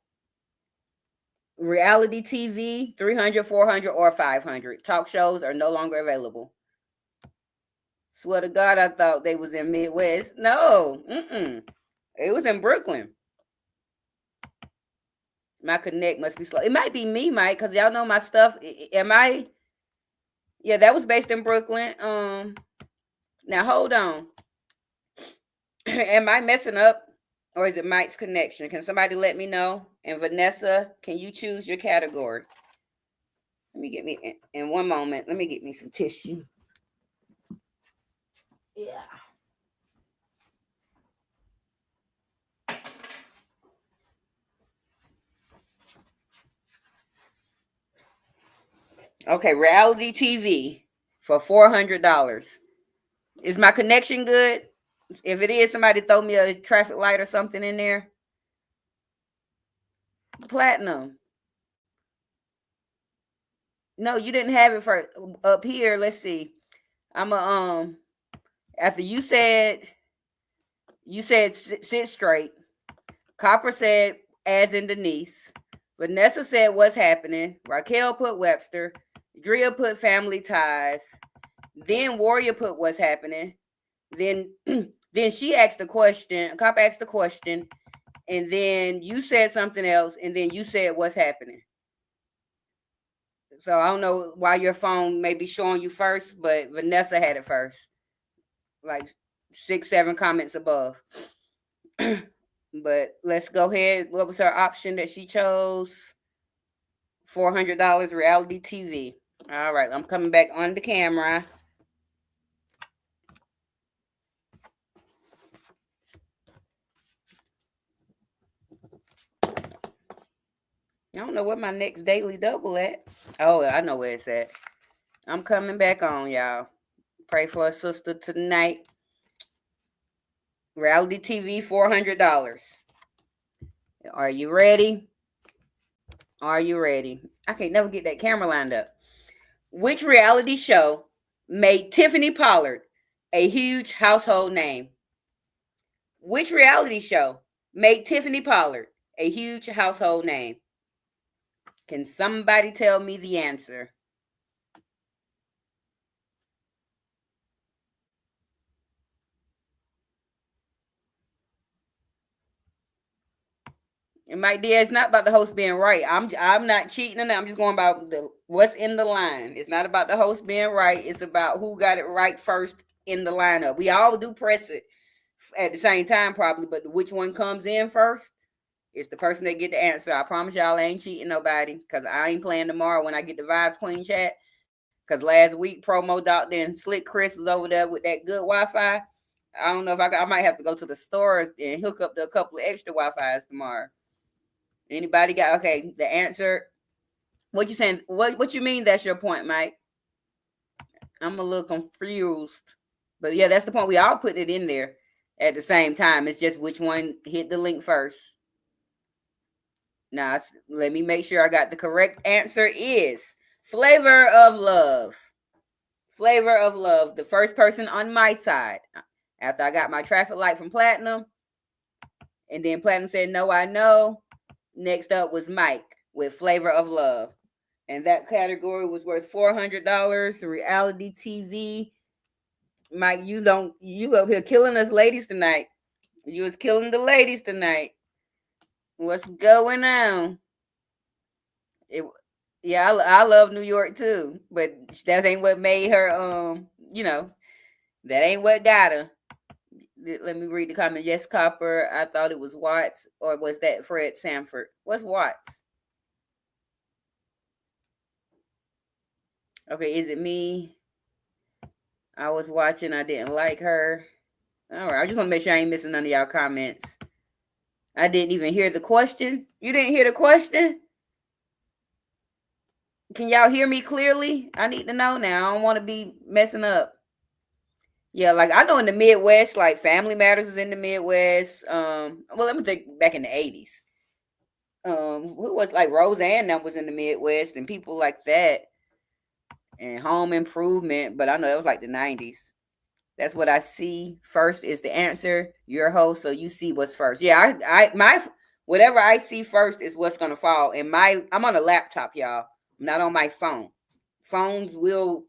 [SPEAKER 2] Reality TV, 300, 400, or 500. Talk shows are no longer available. Swear to God, I thought they was in Midwest. No, it was in Brooklyn. My connect must be slow. It might be me, Mike, because y'all know my stuff. Am I? Yeah, that was based in Brooklyn. Now hold on. Am I messing up, or is it Mike's connection? Can somebody let me know? And Vanessa, can you choose your category? Let me get me in one moment. Let me get me some tissue. Yeah. Okay, reality TV for $400. Is my connection good? If it is, somebody throw me a traffic light or something in there. Platinum. No, you didn't have it for up here. Let's see. I'm a after you said sit straight. Copper said as in Denise. Vanessa said what's happening. Raquel put Webster. Drea put family ties. Then Warrior put what's happening. Then then she asked the question. Copper asked the question. And then you said something else. And then you said what's happening. So I don't know why your phone may be showing you first, but Vanessa had it first. Like 6, 7 comments above. But let's go ahead. What was her option that she chose? $400 reality TV. All right, I'm coming back on the camera. I don't know what my next daily double at. Oh, I know where it's at. I'm coming back on, y'all. Pray for a sister tonight. Reality TV, $400. Are you ready? Are you ready? I can't never get that camera lined up. Which reality show made Tiffany Pollard a huge household name? Which reality show made Tiffany Pollard a huge household name? Can somebody tell me the answer? And my dear, it's not about the host being right. I'm not cheating on that. I'm just going about what's in the line. It's not about the host being right. It's about who got it right first in the lineup. We all do press it at the same time probably, but which one comes in first? It's the person that get the answer. I promise y'all I ain't cheating nobody because I ain't playing tomorrow when I get the Vibes Queen chat. Because last week, Promo Doctor and Slick Chris was over there with that good Wi-Fi. I don't know if I might have to go to the store and hook up to a couple of extra Wi-Fis tomorrow. Anybody got, okay, the answer? What you saying? What you mean that's your point, Mike? I'm a little confused. But yeah, that's the point. We all put it in there at the same time. It's just which one hit the link first. Now, let me make sure I got the correct answer is Flavor of Love. Flavor of Love. The first person on my side. After I got my traffic light from Platinum. And then Platinum said, no, I know. Next up was Mike with Flavor of Love. And that category was worth $400. Reality TV. Mike, you up here killing us ladies tonight. You was killing the ladies tonight. What's going on? I love New York too, but that ain't what made her. That ain't what got her. Let me read the comment. Yes, Copper. I thought it was Watts, or was that Fred Sanford? What's Watts? Okay, is it me? I was watching. I didn't like her. All right, I just want to make sure I ain't missing none of y'all comments. I didn't even hear the question. You didn't hear the question? Can y'all hear me clearly? I need to know now. I don't want to be messing up. Yeah, like I know in the Midwest, like Family Matters is in the Midwest. Well, let me think back in the 80s. Who was like Roseanne that was in the Midwest and people like that. And Home Improvement, but I know it was like the 90s. That's what I see first is the answer. Your host, so you see what's first. Yeah, my whatever I see first is what's gonna fall. And I'm on a laptop, y'all. I'm not on my phone. Phones will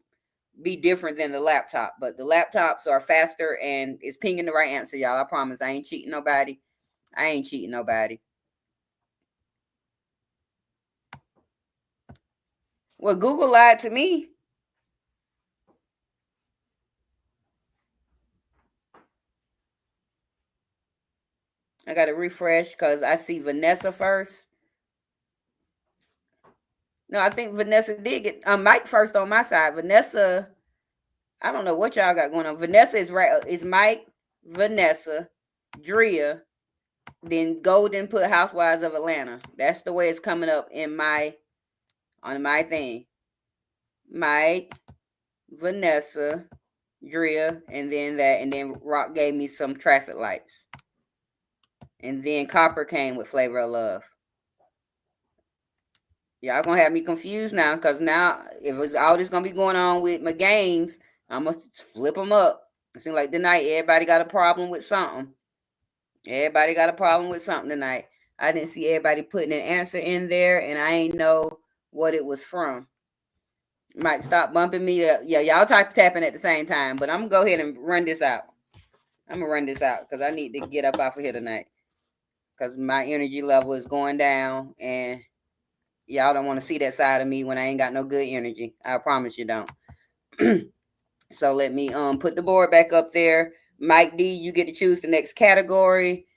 [SPEAKER 2] be different than the laptop, but the laptops are faster and it's pinging the right answer, y'all. I promise. I ain't cheating nobody. Well, Google lied to me. I got to refresh because I see Vanessa first. No, I think Vanessa did get Mike first on my side. Vanessa, I don't know what y'all got going on. Vanessa is right. It's Mike, Vanessa, Drea, then Golden put Housewives of Atlanta. That's the way it's coming up on my thing. Mike, Vanessa, Drea, and then that, and then Rock gave me some traffic lights. And then Copper came with Flavor of Love. Y'all gonna have me confused now, because now if it's all this gonna be going on with my games, I'm gonna flip them up. It seems like tonight everybody got a problem with something. Everybody got a problem with something tonight. I didn't see everybody putting an answer in there, and I ain't know what it was from. Mike, stop bumping me up. Yeah, y'all tapping at the same time, but I'm gonna go ahead and run this out. I'm gonna run this out because I need to get up off of here tonight, because my energy level is going down, and y'all don't want to see that side of me when I ain't got no good energy. I promise you don't. So let me put the board back up there. Mike D, you get to choose the next category.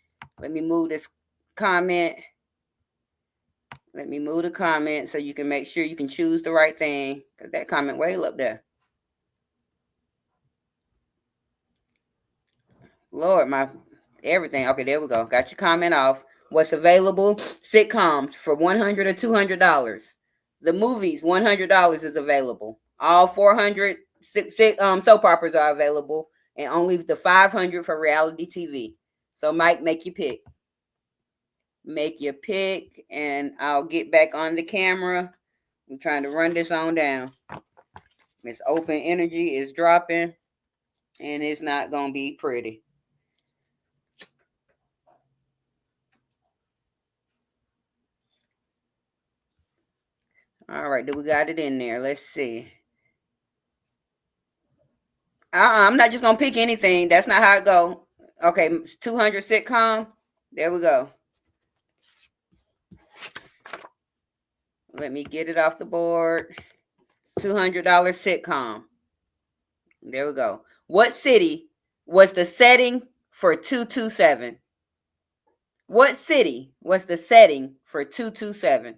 [SPEAKER 2] Let me move this comment. Let me move the comment so you can make sure you can choose the right thing, because that comment way up there. Lord, my everything. Okay, there we go. Got your comment off. What's available? Sitcoms for $100 or $200. The movies, $100 is available. All 400 soap operas are available, and only the 500 for reality TV. So, Mike, make your pick. Make your pick, and I'll get back on the camera. I'm trying to run this on down. Miss Open energy is dropping, and it's not going to be pretty. All right, do we got it in there? Let's see. I'm not just going to pick anything. That's not how it go. Okay, 200 sitcom. There we go. Let me get it off the board. $200 sitcom. There we go. What city was the setting for 227? What city was the setting for 227?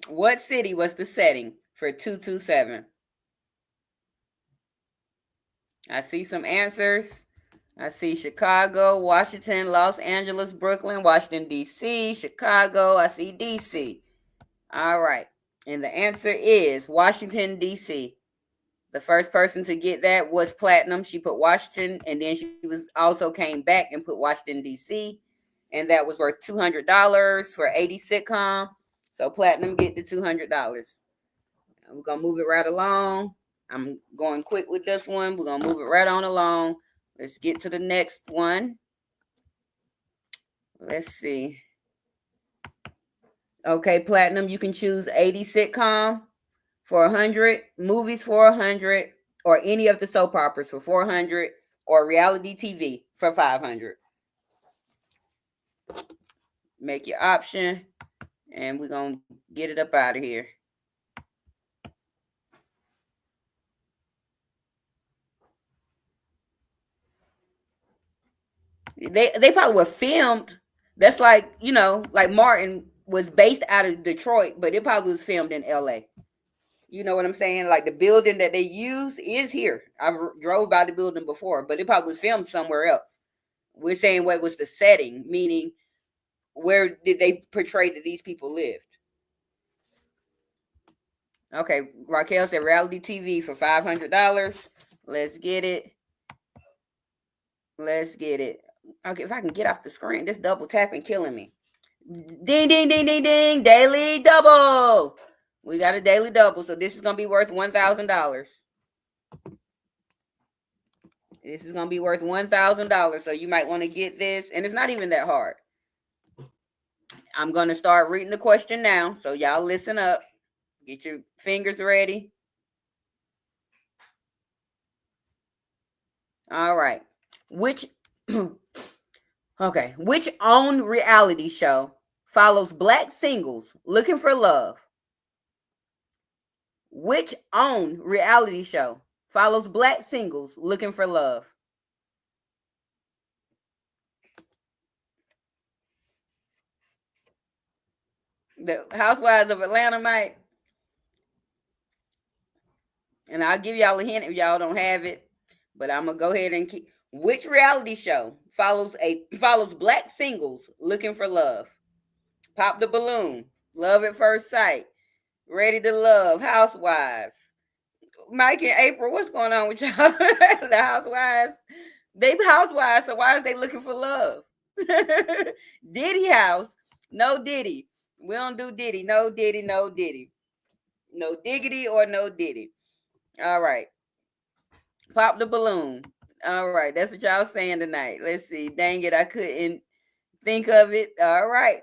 [SPEAKER 2] What city was the setting for 227? I see some answers. I see Chicago, Washington, Los Angeles, Brooklyn, Washington, D.C., Chicago. I see D.C. All right. And the answer is Washington, D.C. The first person to get that was Platinum. She put Washington, and then she also came back and put Washington, D.C., and that was worth $200 for 80 sitcom. So Platinum get the $200. We're going to move it right along. I'm going quick with this one. We're going to move it right on along. Let's get to the next one. Let's see. Okay, Platinum, you can choose 80 sitcom for 100, movies for 100, or any of the soap operas for 400, or reality TV for 500. Make your option, and we're going to get it up out of here. They probably were filmed. That's like, like Martin was based out of Detroit, but it probably was filmed in LA. You know what I'm saying? Like the building that they use is here. I drove by the building before, but it probably was filmed somewhere else. We're saying what was the setting, meaning where did they portray that these people lived? Okay, Raquel said reality TV for $500. Let's get it. Let's get it. Okay, if I can get off the screen, this double tapping killing me. Ding, ding, ding, ding, ding. Daily double. We got a daily double, so this is going to be worth $1,000. This is going to be worth $1,000, so you might want to get this, and it's not even that hard. I'm going to start reading the question now, so y'all listen up. Get your fingers ready. All right. Which owned reality show follows black singles looking for love Which OWN reality show follows black singles looking for love? The Housewives of Atlanta, Mike. And I'll give y'all a hint if y'all don't have it. But I'm gonna go ahead and keep. Which reality show follows black singles looking for love? Pop the Balloon, Love at First Sight, Ready to Love, Housewives. Mike and April, what's going on with y'all? The Housewives. They housewives, so why is they looking for love? Diddy house. No Diddy. We don't do Diddy. No Diddy, no Diddy. No diggity or no Diddy. All right. Pop the Balloon. All right. That's what y'all saying tonight. Let's see. Dang it. I couldn't think of it. All right.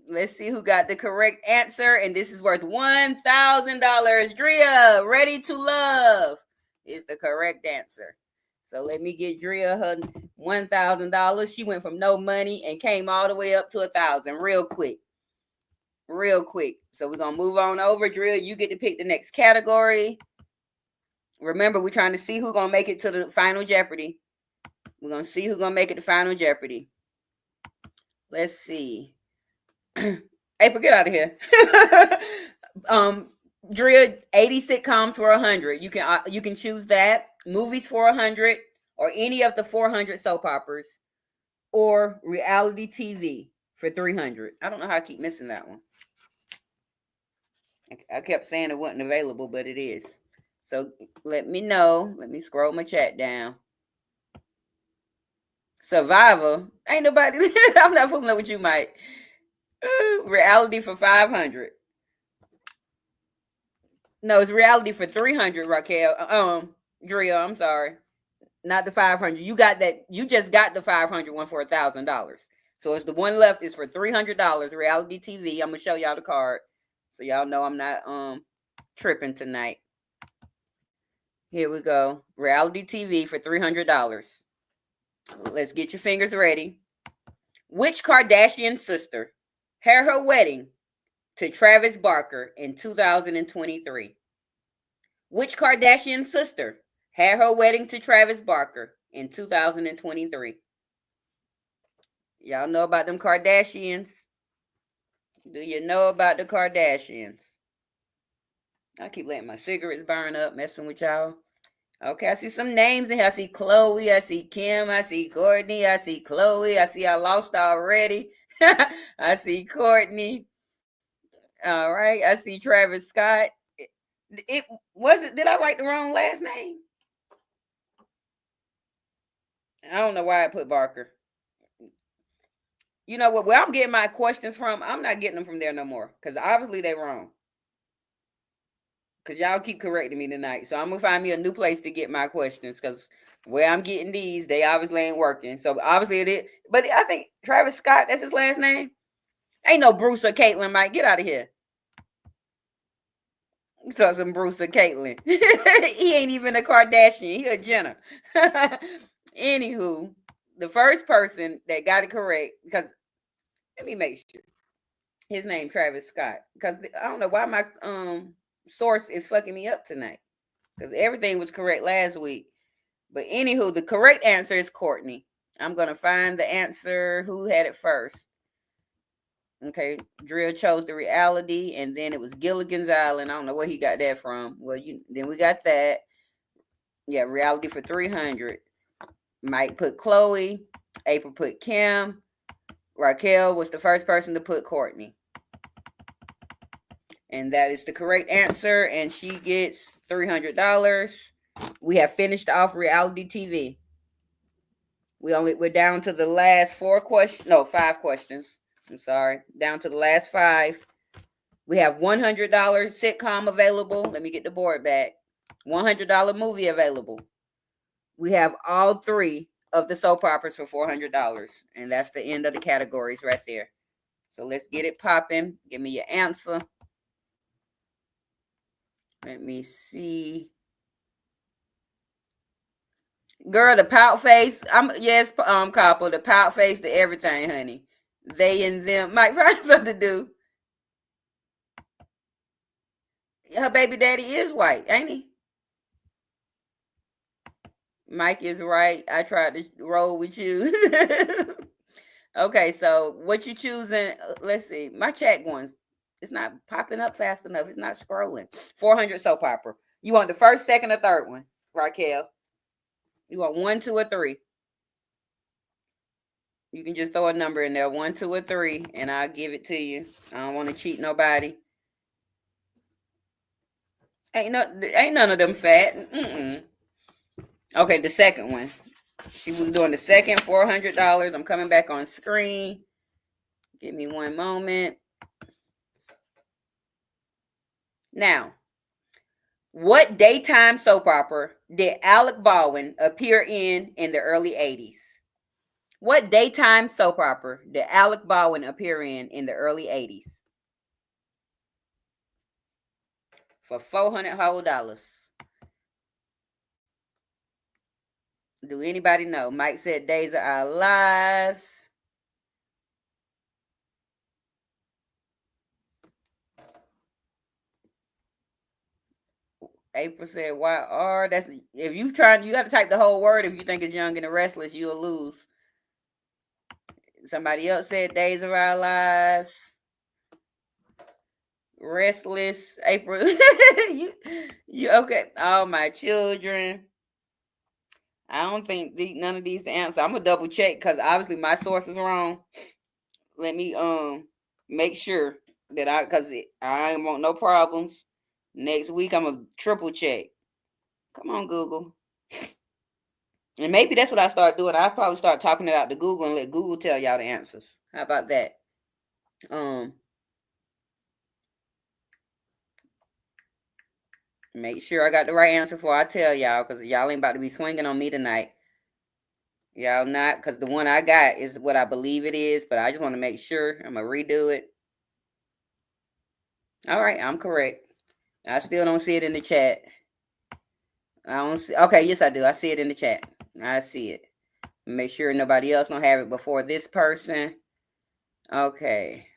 [SPEAKER 2] Let's see who got the correct answer. And this is worth $1,000. Drea, Ready to Love is the correct answer. So let me get Drea her $1,000. She went from no money and came all the way up to 1,000 real quick. Real quick. So we're going to move on over. Drea, you get to pick the next category. Remember, we're trying to see who's going to make it to the final Jeopardy. We're going to see who's going to make it to final Jeopardy. Let's see. April, get out of here. Drea, 80 sitcoms for 100. You can choose that. Movies for 100, or any of the 400 soap operas, or reality TV for 300. I don't know how I keep missing that one. I kept saying it wasn't available, but it is. So let me know. Let me scroll my chat down. Survivor. Ain't nobody. I'm not fooling up with you, Mike. Reality for 500. No, it's reality for 300, Raquel. Drea, I'm sorry. Not the 500. You got that. You just got the 500 one for $1,000. So it's the one left is for $300. Reality TV. I'm gonna show y'all the card, so y'all know I'm not tripping tonight. Here we go. Reality TV for $300. Let's get your fingers ready. Which Kardashian sister had her wedding to Travis Barker in 2023? Which Kardashian sister had her wedding to Travis Barker in 2023? Y'all know about them Kardashians? Do you know about the Kardashians? I keep letting my cigarettes burn up, messing with y'all. Okay, I see some names in here. I see Chloe, I see Kim, I see Courtney, I see Chloe, I see I lost already. I see Courtney. All right, I see Travis Scott. It wasn't. Did I write the wrong last name? I don't know why I put Barker. You know what? Where I'm getting my questions from, I'm not getting them from there no more, because obviously they're wrong. Because y'all keep correcting me tonight, so I'm gonna find me a new place to get my questions, because where I'm getting these, they obviously ain't working. So obviously it is. But I think Travis Scott, that's his last name. Ain't no Bruce or Caitlyn, Mike. Get out of here. So some Bruce or Caitlyn. He ain't even a Kardashian. He a Jenner. Anywho, the first person that got it correct, because let me make sure his name Travis Scott, because I don't know why my source is fucking me up tonight, because everything was correct last week. But anywho, the correct answer is Courtney. I'm gonna find the answer. Who had it first? Okay, Drill chose the reality, and then it was Gilligan's Island. I don't know where he got that from. Well, then we got that. Yeah, reality for 300. Mike put Chloe. April put Kim. Raquel was the first person to put Courtney. And that is the correct answer, and she gets $300. We have finished off reality TV. We're down to the last 5 questions. I'm sorry. Down to the last 5. We have $100 sitcom available. Let me get the board back. $100 movie available. We have all 3 of the soap operas for $400. And that's the end of the categories right there. So let's get it popping. Give me your answer. Let me see. Girl, the pout face. Copper, the pout face to everything, honey. They and them might find something to do. Her baby daddy is white, ain't he? Mike is right. I tried to roll with you. Okay, so what you choosing? Let's see. My chat going. It's not popping up fast enough. It's not scrolling. 400 soap opera. You want the first, second, or third one, Raquel? You want one, two, or three? You can just throw a number in there, one, two, or three, and I'll give it to you. I don't want to cheat nobody. Ain't none of them fat. Mm-mm. Okay, the second one. She was doing the second $400. I'm coming back on screen. Give me one moment. Now, what daytime soap opera did Alec Baldwin appear in the early 80s? What daytime soap opera did Alec Baldwin appear in the early 80s? For $400 whole dollars. Do anybody know? Mike said Days of Our Lives. April said YR. That's if you trying, you got to type the whole word. If you think it's Young and the Restless, you'll lose. Somebody else said Days of Our Lives. Restless. April. you okay? All my children. I don't think none of these the answer. I'm gonna double check because obviously my source is wrong. Let me make sure that I ain't want no problems. Next week I'm gonna triple check. Come on, Google. And maybe that's what I start doing. I probably start talking it out to Google and let Google tell y'all the answers. How about that? Make sure I got the right answer before I tell y'all, because y'all ain't about to be swinging on me tonight. Y'all not, because the one I got is what I believe it is, but I just want to make sure. I'm going to redo it. All right, I'm correct. I still don't see it in the chat. I don't see. Okay, yes, I do. I see it in the chat. I see it. Make sure nobody else don't have it before this person. Okay.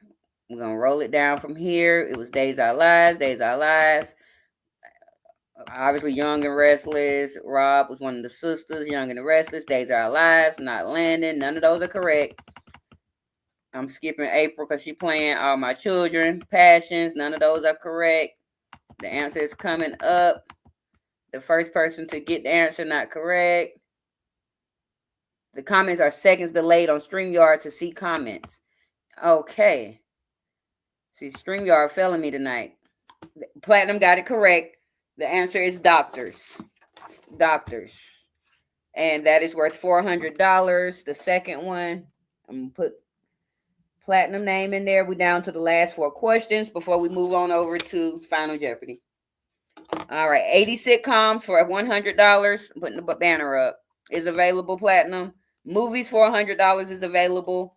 [SPEAKER 2] We're going to roll it down from here. It was Days Our Lives, Days Our Lives. Obviously, Young and Restless. Rob was one of the sisters. Young and the Restless. Days of Our Lives. Not Landon. None of those are correct. I'm skipping April because she's playing All My Children. Passions. None of those are correct. The answer is coming up. The first person to get the answer not correct. The comments are seconds delayed on StreamYard to see comments. Okay. See, StreamYard failing me tonight. Platinum got it correct. The answer is doctors. Doctors. And that is worth $400. The second one, I'm going to put Platinum name in there. We're down to the last 4 questions before we move on over to Final Jeopardy. All right. 80 sitcoms for $100. Putting the banner up is available, Platinum. Movies for $100 is available.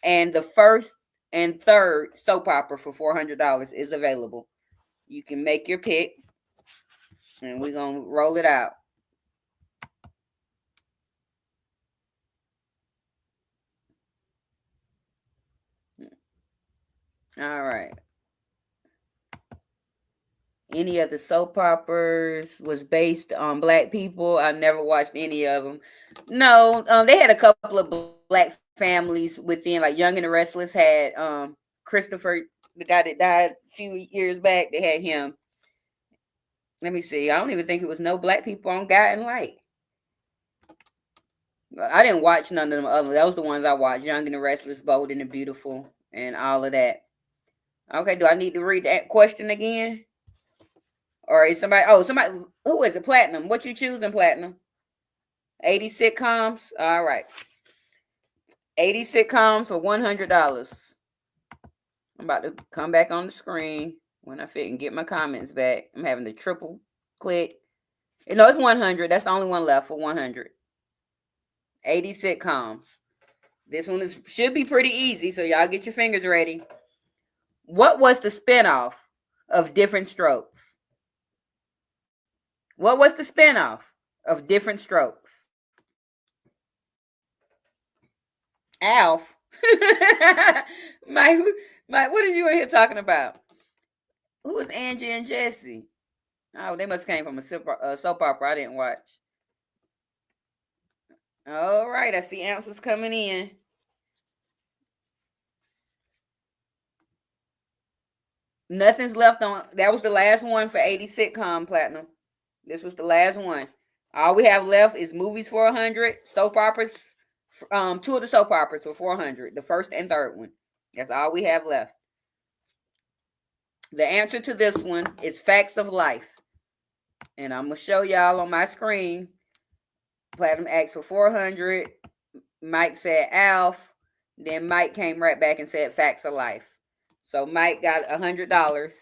[SPEAKER 2] And the first and third soap opera for $400 is available. You can make your pick. And we're going to roll it out. All right. Any of the soap operas was based on Black people. I never watched any of them. No, they had a couple of Black families within, like Young and the Restless had Christopher, the guy that died a few years back. They had him. Let me see. I don't even think it was no Black people on Guiding Light. I didn't watch none of them other. Those the ones I watched. Young and the Restless, Bold and the Beautiful, and all of that. Okay, do I need to read that question again? Or is somebody, who is it? Platinum. What you choosing, Platinum? 80 sitcoms? All right. 80 sitcoms for $100. I'm about to come back on the screen when I fit and get my comments back. I'm having to triple click. No, it's 100. That's the only one left for 100. 80 sitcoms. This one should be pretty easy, so y'all get your fingers ready. What was the spinoff of Different Strokes? What was the spinoff of Different Strokes? Alf. Mike, what are you in here talking about? Who was Angie and Jesse? Oh, they must came from a soap opera I didn't watch. All right, I see answers coming in. Nothing's left on. That was the last one for 80 sitcom platinum. This was the last one. All we have left is movies for 100, soap operas. Two of the soap operas for 400. The first and third one. That's all we have left. The answer to this one is Facts of Life, and I'm gonna show y'all on my screen. Platinum asked for 400. Mike said Alf. Then Mike came right back and said Facts of Life. So Mike got $100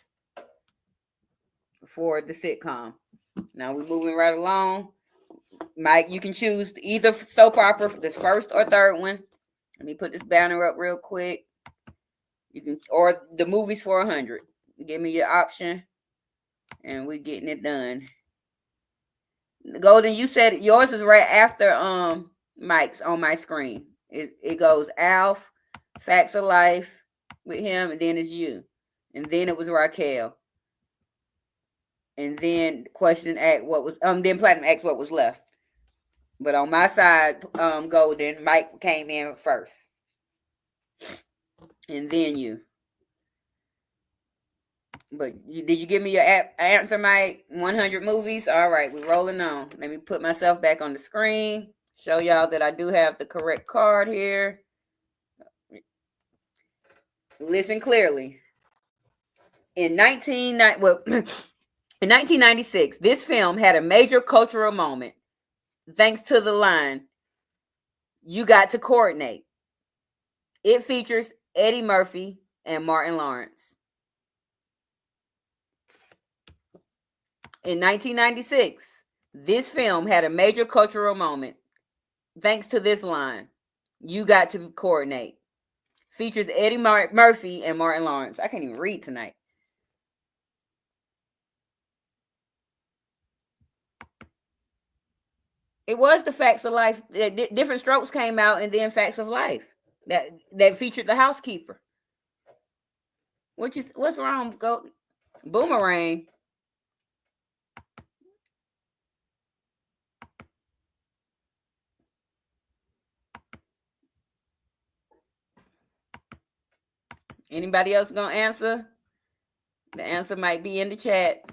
[SPEAKER 2] for the sitcom. Now we're moving right along. Mike, you can choose either soap opera, this first or third one. Let me put this banner up real quick. You can, or the movies for 100. Give me your option, and we're getting it done. Golden, you said yours is right after Mike's on my screen. It goes Alf, Facts of Life with him, and then it's you, and then it was Raquel, and then question act what was then Platinum asked what was left. But on my side, Golden, Mike came in first, and then you. But did you give me your answer, Mike? 100 movies? All right, we're rolling on. Let me put myself back on the screen. Show y'all that I do have the correct card here. Listen clearly. In 1996, this film had a major cultural moment thanks to the line, "You got to coordinate." It features Eddie Murphy and Martin Lawrence. In 1996, this film had a major cultural moment thanks to this line, "You got to coordinate." Features Eddie Murphy and Martin Lawrence. I can't even read tonight. It was the Facts of Life. Different Strokes came out, and then Facts of Life that featured the housekeeper. What's wrong? Go Boomerang. Anybody else gonna answer? The answer might be in the chat.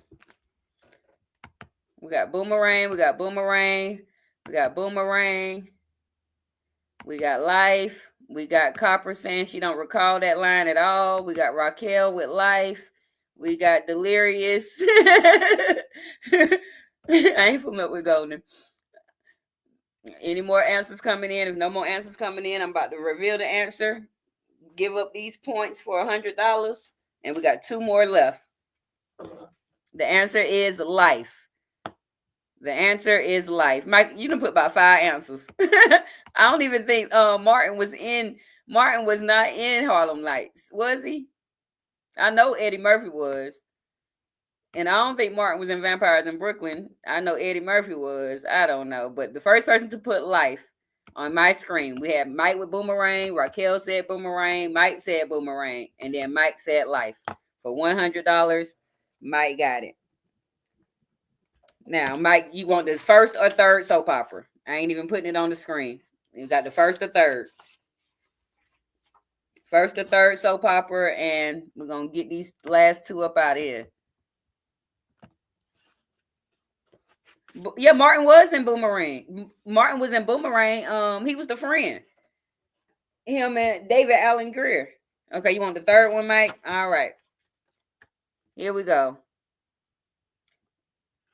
[SPEAKER 2] We got Boomerang. We got Boomerang. We got Boomerang. We got Life. We got Copper saying she don't recall that line at all. We got Raquel with Life. We got Delirious. I ain't familiar with Golden. Any more answers coming in? If no more answers coming in, I'm about to reveal the answer. Give up these points for $100. And we got 2 more left. The answer is Life. The answer is Life. Mike, you done put about 5 answers. I don't even think Martin was not in Harlem Nights, was he? I know Eddie Murphy was. And I don't think Martin was in Vampires in Brooklyn. I know Eddie Murphy was. I don't know. But the first person to put Life on my screen, we had Mike with Boomerang. Raquel said Boomerang. Mike said Boomerang. And then Mike said Life. For $100, Mike got it. Now, Mike, you want the first or third soap opera? I ain't even putting it on the screen. You got the first or third. First or third soap opera, and we're going to get these last 2 up out of here. Yeah, Martin was in Boomerang. Martin was in Boomerang. He was the friend. Him and David Allen Greer. Okay, you want the third one, Mike? All right. Here we go.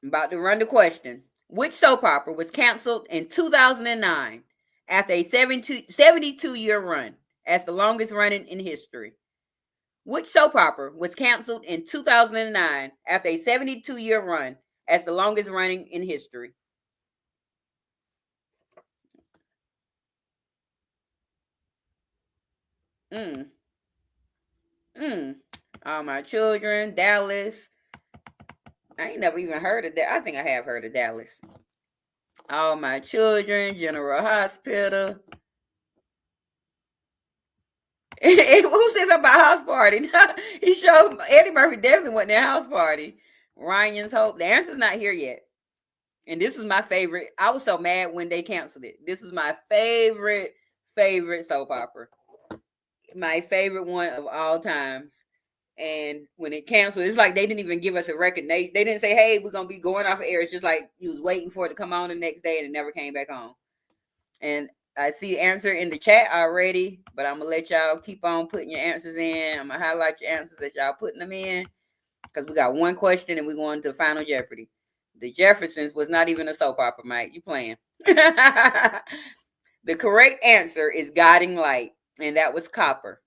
[SPEAKER 2] I'm about to run the question. Which soap opera was canceled in 2009 after a 72-year run as the longest running in history? Which soap opera was canceled in 2009 after a 72-year run as the longest running in history? All My Children, Dallas. I ain't never even heard of that. I think I have heard of Dallas. All My Children, General Hospital. Who says about house party? He showed Eddie Murphy definitely went to a house party. Ryan's Hope. The answer's not here yet. And this was my favorite. I was so mad when they canceled it. This was my favorite soap opera. My favorite one of all times. And when it canceled, it's like they didn't even give us a record. They didn't say, hey, we're going to be going off of air. It's just like you was waiting for it to come on the next day and it never came back on. And I see the answer in the chat already, but I'm going to let y'all keep on putting your answers in. I'm going to highlight your answers that y'all putting them in because we got one question and we're going to Final Jeopardy. The Jeffersons was not even a soap opera, Mike. You playing. The correct answer is Guiding Light, and that was Copper.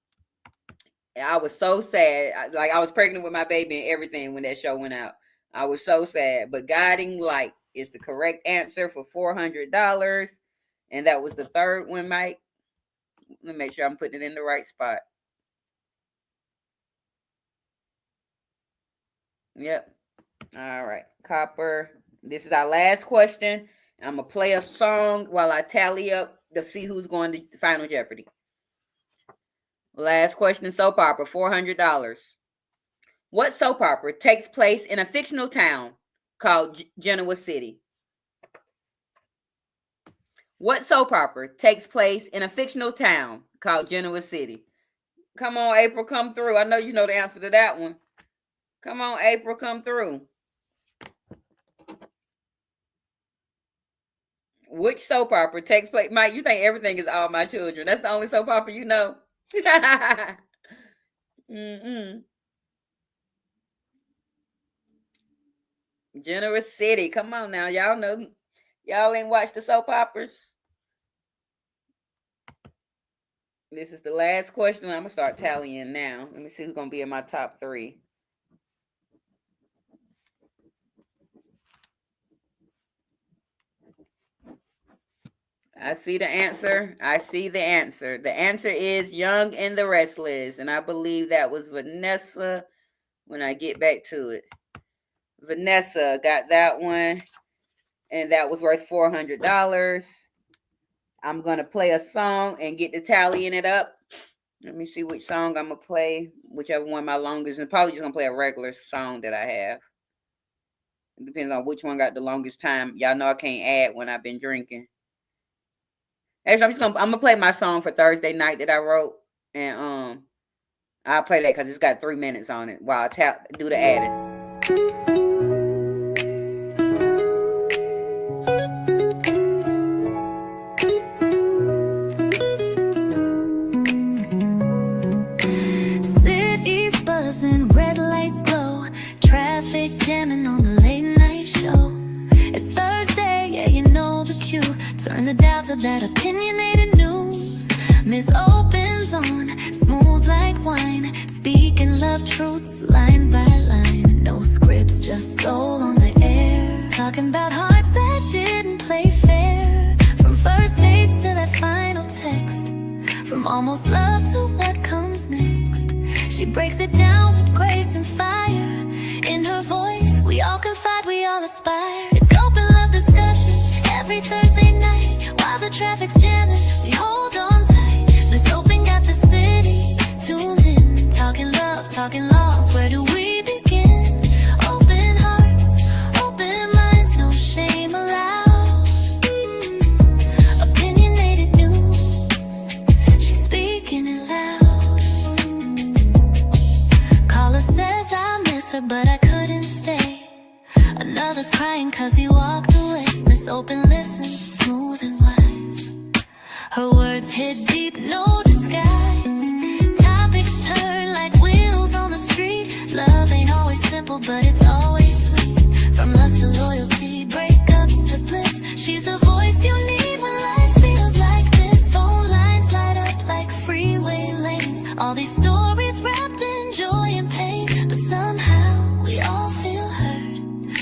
[SPEAKER 2] And I was so sad. Like, I was pregnant with my baby and everything when that show went out. I was so sad. But Guiding Light is the correct answer for $400. And that was the third one, Mike. Let me make sure I'm putting it in the right spot. Yep. All right. Copper. This is our last question. I'm going to play a song while I tally up to see who's going to Final Jeopardy. Last question, soap opera, $400. What soap opera takes place in a fictional town called Genoa City? What soap opera takes place in a fictional town called Genoa City? Come on, April, come through. I know you know the answer to that one. Come on, April, come through. Which soap opera takes place? Mike, you think everything is All My Children. That's the only soap opera you know. Genoa City. Come on now. Y'all know. Y'all ain't watched the soap operas. This is the last question. I'm going to start tallying now. Let me see who's going to be in my top 3. I see the answer. I see the answer. The answer is Young and the Restless. And I believe that was Vanessa when I get back to it. Vanessa got that one. And that was worth $400. I'm going to play a song and get the tallying it up. Let me see which song I'm going to play. Whichever one my longest. And probably just going to play a regular song that I have. It depends on which one got the longest time. Y'all know I can't add when I've been drinking. Actually, I'm gonna play my song for Thursday night that I wrote, and I'll play that because it's got 3 minutes on it while I do the adding.
[SPEAKER 3] Cities buzzing, red lights glow, traffic jamming on the late night show. It's Thursday, yeah, you know the cue. Turn the dial to that opinionated news. Miss Open's on, smooth like wine, speaking love truths line by line. No scripts, just soul on the air. Talking about hearts that didn't play fair. From first dates to that final text. From almost love to what comes next. She breaks it down with grace and fire. In her voice, we all confide, we all aspire. It's open love discussions every Thursday night. While the traffic's jamming, we hold on tight. Miss Open got the city tuned in. Talking love, talking lost, where do we begin? Open hearts, open minds, no shame allowed. Opinionated news, she's speaking it loud. Caller says I miss her, but I couldn't stay. Another's crying cause he walked away. Miss Open listens, smooth and wise. Her words hit deep, no disguise. Topics turn like wheels on the street. Love ain't always simple, but it's always sweet. From lust to loyalty, breakups to bliss. She's the voice you need when life feels like this. Phone lines light up like freeway lanes. All these stories wrapped in joy and pain, but somehow we all feel hurt.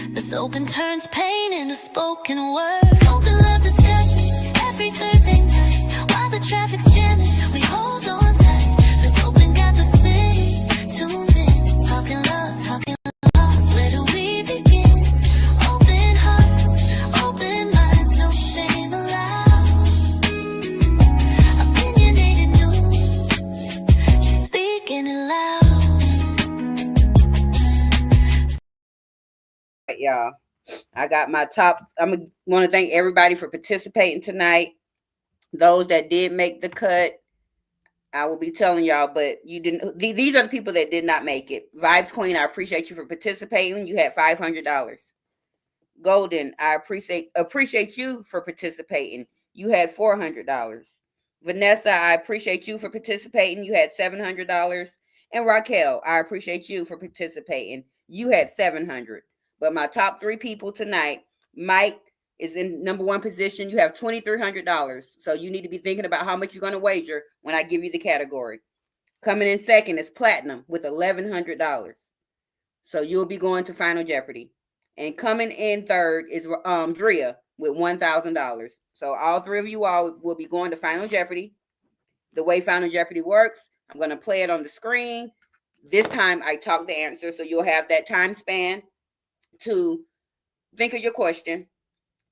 [SPEAKER 3] Miss Open turns pain into spoken words. Open love discussions every Thursday night. While the traffic's jamming, we hold on tight. Miss Open got the city tuned in. Talking love, talking lost, where do we begin? Open hearts, open minds, no shame allowed. Opinionated news,
[SPEAKER 2] y'all. I got my top. I'm want to thank everybody for participating tonight. Those that did make the cut, I will be telling y'all, but you didn't. These are the people that did not make it. Vibes Queen, I appreciate you for participating. You had $500. Golden, I appreciate you for participating. You had $400. Vanessa, I appreciate you for participating. You had $700. And Raquel, I appreciate you for participating. You had $700. But my top 3 people tonight, Mike is in number 1 position. You have $2,300. So you need to be thinking about how much you're going to wager when I give you the category. Coming in second is Platinum with $1,100. So you'll be going to Final Jeopardy. And coming in third is Drea with $1,000. So all 3 of you all will be going to Final Jeopardy. The way Final Jeopardy works, I'm going to play it on the screen. This time I talk the answer, so you'll have that time span to think of your question.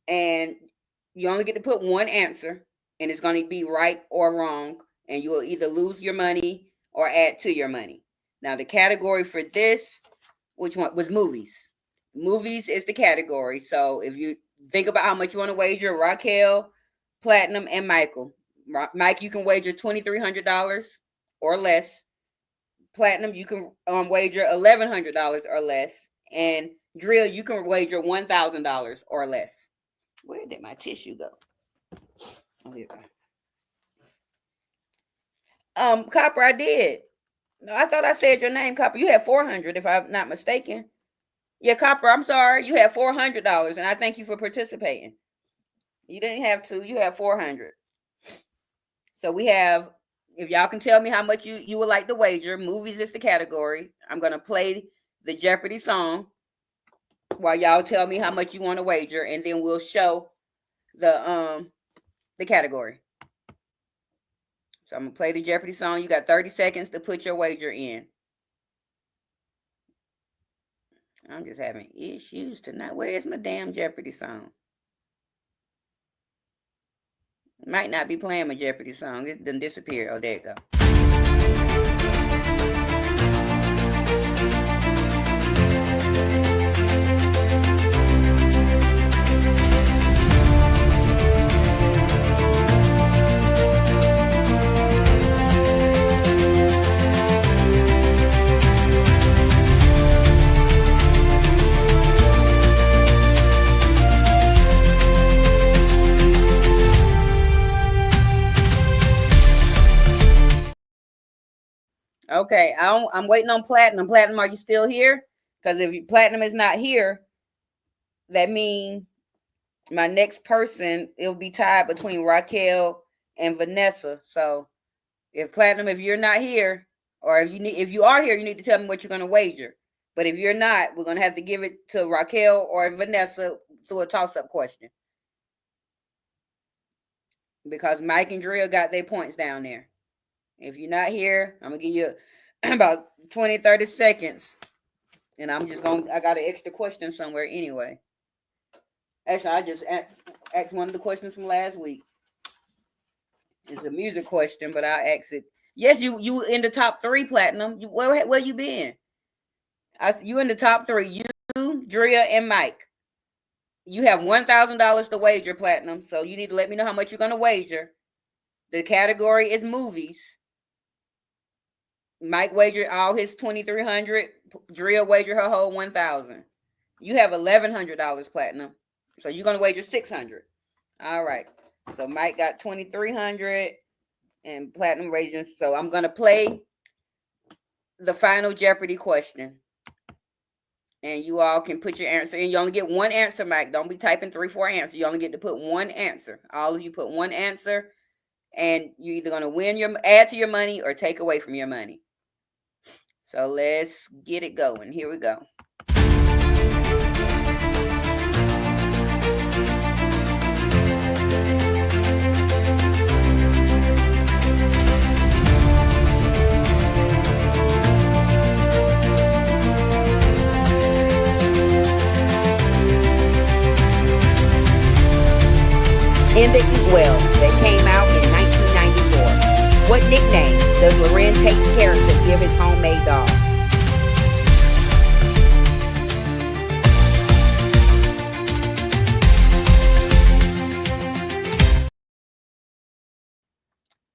[SPEAKER 2] And you only get to put one answer, and it's going to be right or wrong. And you will either lose your money or add to your money. Now, the category for this, which one was movies? Movies is the category. So if you think about how much you want to wager, Raquel, Platinum, and Michael. Mike, you can wager $2,300 or less. Platinum, you can wager $1,100 or less. And Drill, you can wager $1,000 or less. Where did my tissue go? Oh, here we go. Copper, I did. No, I thought I said your name, Copper. You had $400, if I'm not mistaken. Yeah, Copper, I'm sorry. You had $400, and I thank you for participating. You didn't have to. You had $400. So we have, if y'all can tell me how much you would like to wager, movies is the category. I'm going to play the Jeopardy song while y'all tell me how much you want to wager, and then we'll show the category. So I'm going to play the Jeopardy song. You got 30 seconds to put your wager in. I'm just having issues tonight. Where is my damn Jeopardy song? Might not be playing my Jeopardy song. It done disappeared. Oh, there you go. Okay, I'm waiting on Platinum. Platinum, are you still here? Because if Platinum is not here, that means my next person, it'll be tied between Raquel and Vanessa. So if Platinum, if you're not here, or if you are here, you need to tell me what you're going to wager. But if you're not, we're going to have to give it to Raquel or Vanessa through a toss-up question. Because Mike and Drill got their points down there. If you're not here, I'm going to give you about 20, 30 seconds. And I got an extra question somewhere anyway. Actually, I just asked one of the questions from last week. It's a music question, but I'll ask it. Yes, you in the top 3, Platinum. Where you been? You in the top 3. You, Drea, and Mike. You have $1,000 to wager, Platinum. So you need to let me know how much you're going to wager. The category is movies. Mike wagered all his $2,300. Drea wagered her whole $1,000. You have $1,100, Platinum. So you're gonna wager $600. All right. So Mike got $2,300, and Platinum wagering. So I'm gonna play the final Jeopardy question, and you all can put your answer in. You only get one answer, Mike. Don't be typing 3, 4 answers. You only get to put one answer. All of you put one answer, and you're either gonna add to your money or take away from your money. So let's get it going. Here we go. In the Eat Well that came out in 1994. What nickname does Loren Tate's character give his homemade dog?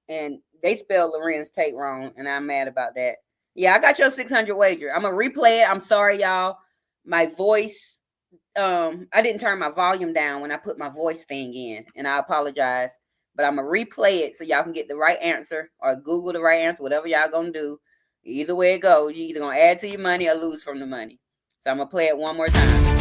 [SPEAKER 2] And they spelled Lorenz Tate wrong, and I'm mad about that. Yeah, I got your 600 wager. I'm gonna replay it. I'm sorry, y'all. My voice, I didn't turn my volume down when I put my voice thing in, and I apologize. But I'm gonna replay it so y'all can get the right answer or Google the right answer, whatever y'all gonna do. Either way it goes, you either gonna add to your money or lose from the money. So I'm gonna play it one more time.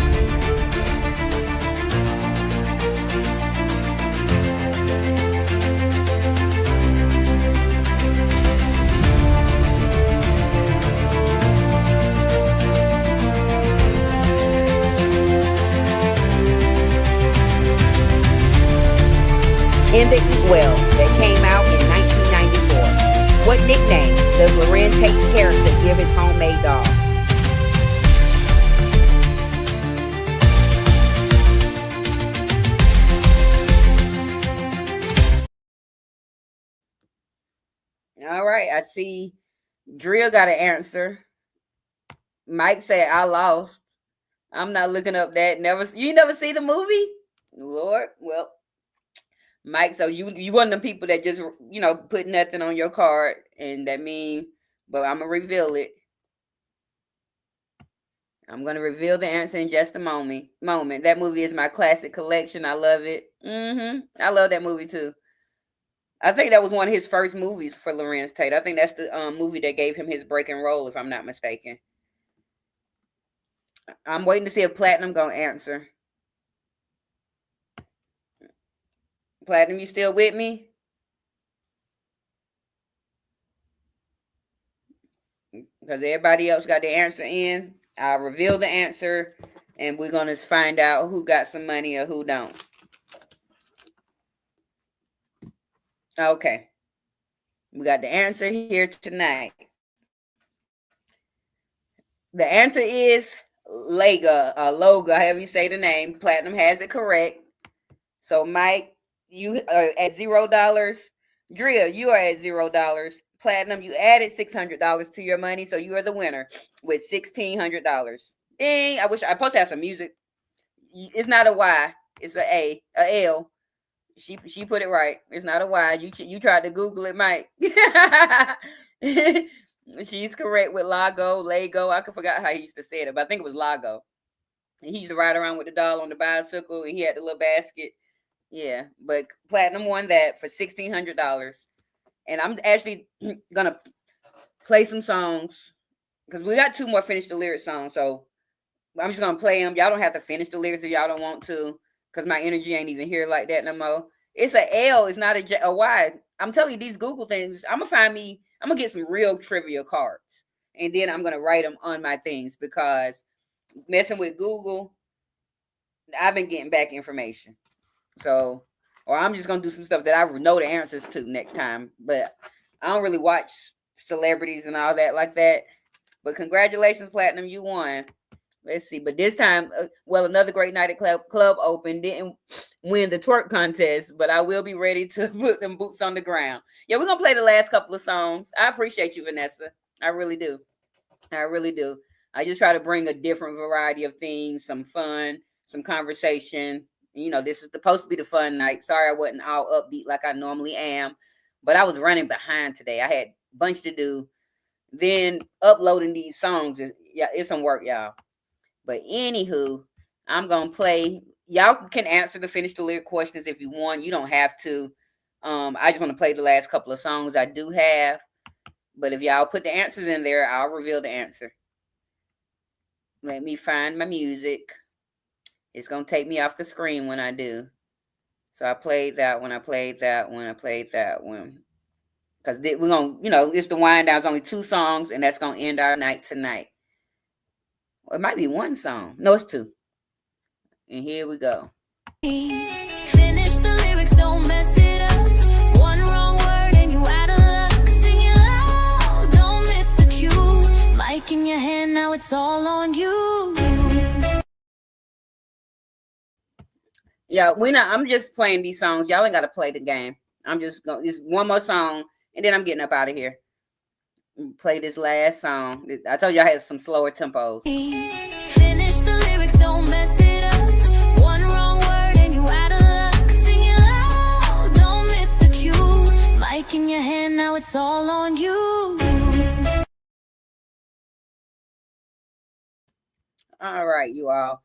[SPEAKER 2] In the Well that came out in 1994. What nickname does Lorenz Tate's character give his homemade dog? All right, I see Drill got an answer. Mike said I lost. I'm not looking up that. You never see the movie? Lord, well. Mike, so you one of them people that just, put nothing on your card, and that means, but I'm going to reveal it. I'm going to reveal the answer in just a moment. That movie is my classic collection. I love it. I love that movie too. I think that was one of his first movies for Lorenz Tate. I think that's the movie that gave him his breaking role, if I'm not mistaken. I'm waiting to see if Platinum going to answer. Platinum, you still with me? Because everybody else got the answer in. I'll reveal the answer, and we're going to find out who got some money or who don't. Okay. We got the answer here tonight. The answer is Loga, however you say the name. Platinum has it correct. So, Mike, you are at $0. Drill, you are at $0. Platinum, you added $600 to your money, so you are the winner with $1,600. Dang, I wish I supposed to have some music. It's not a Y, it's a L. She put it right. It's not a Y. You tried to Google it, Mike. She's correct with Lego. I forgot how he used to say it, but I think it was Lago. And he used to ride around with the doll on the bicycle, and he had the little basket. Yeah, but Platinum won that for $1,600. And I'm actually gonna play some songs because we got 2 more finish the lyrics songs. So I'm just gonna play them. Y'all don't have to finish the lyrics if y'all don't want to, because my energy ain't even here like that no more. It's a L, it's not a Y. I'm telling you, these Google things, I'm gonna get some real trivia cards, and then I'm gonna write them on my things, because messing with Google, I've been getting back information. So, or I'm just going to do some stuff that I know the answers to next time. But I don't really watch celebrities and all that like that. But congratulations, Platinum, you won. Let's see. But this time, another great night at Club Open. Didn't win the twerk contest, but I will be ready to put them boots on the ground. Yeah, we're going to play the last couple of songs. I appreciate you, Vanessa. I really do. I just try to bring a different variety of things, some fun, some conversation. This is supposed to be the fun night. Sorry I wasn't all upbeat like I normally am, but I was running behind today. I had a bunch to do. Then uploading these songs, it's some work, y'all. But anywho, I'm going to play. Y'all can answer the finish the lyric questions if you want. You don't have to. I just want to play the last couple of songs I do have. But if y'all put the answers in there, I'll reveal the answer. Let me find my music. It's going to take me off the screen when I do. So I played that one. Because we're going to, it's the wind down. It's only 2 songs, and that's going to end our night tonight. Well, it might be 1 song. No, it's 2. And here we go.
[SPEAKER 1] Finish the lyrics, don't mess it up. One wrong word and you out of luck. Sing it loud, don't miss the cue. Mic in your hand, now it's all on you.
[SPEAKER 2] Yeah, I'm just playing these songs. Y'all ain't got to play the game. I'm just one more song, and then I'm getting up out of here. Play this last song. I told you I had some slower tempos.
[SPEAKER 1] Finish the lyrics, don't mess it up. One wrong word and you out of luck. Sing it loud, don't miss the cue. Mic in your all on you.
[SPEAKER 2] All right, you all.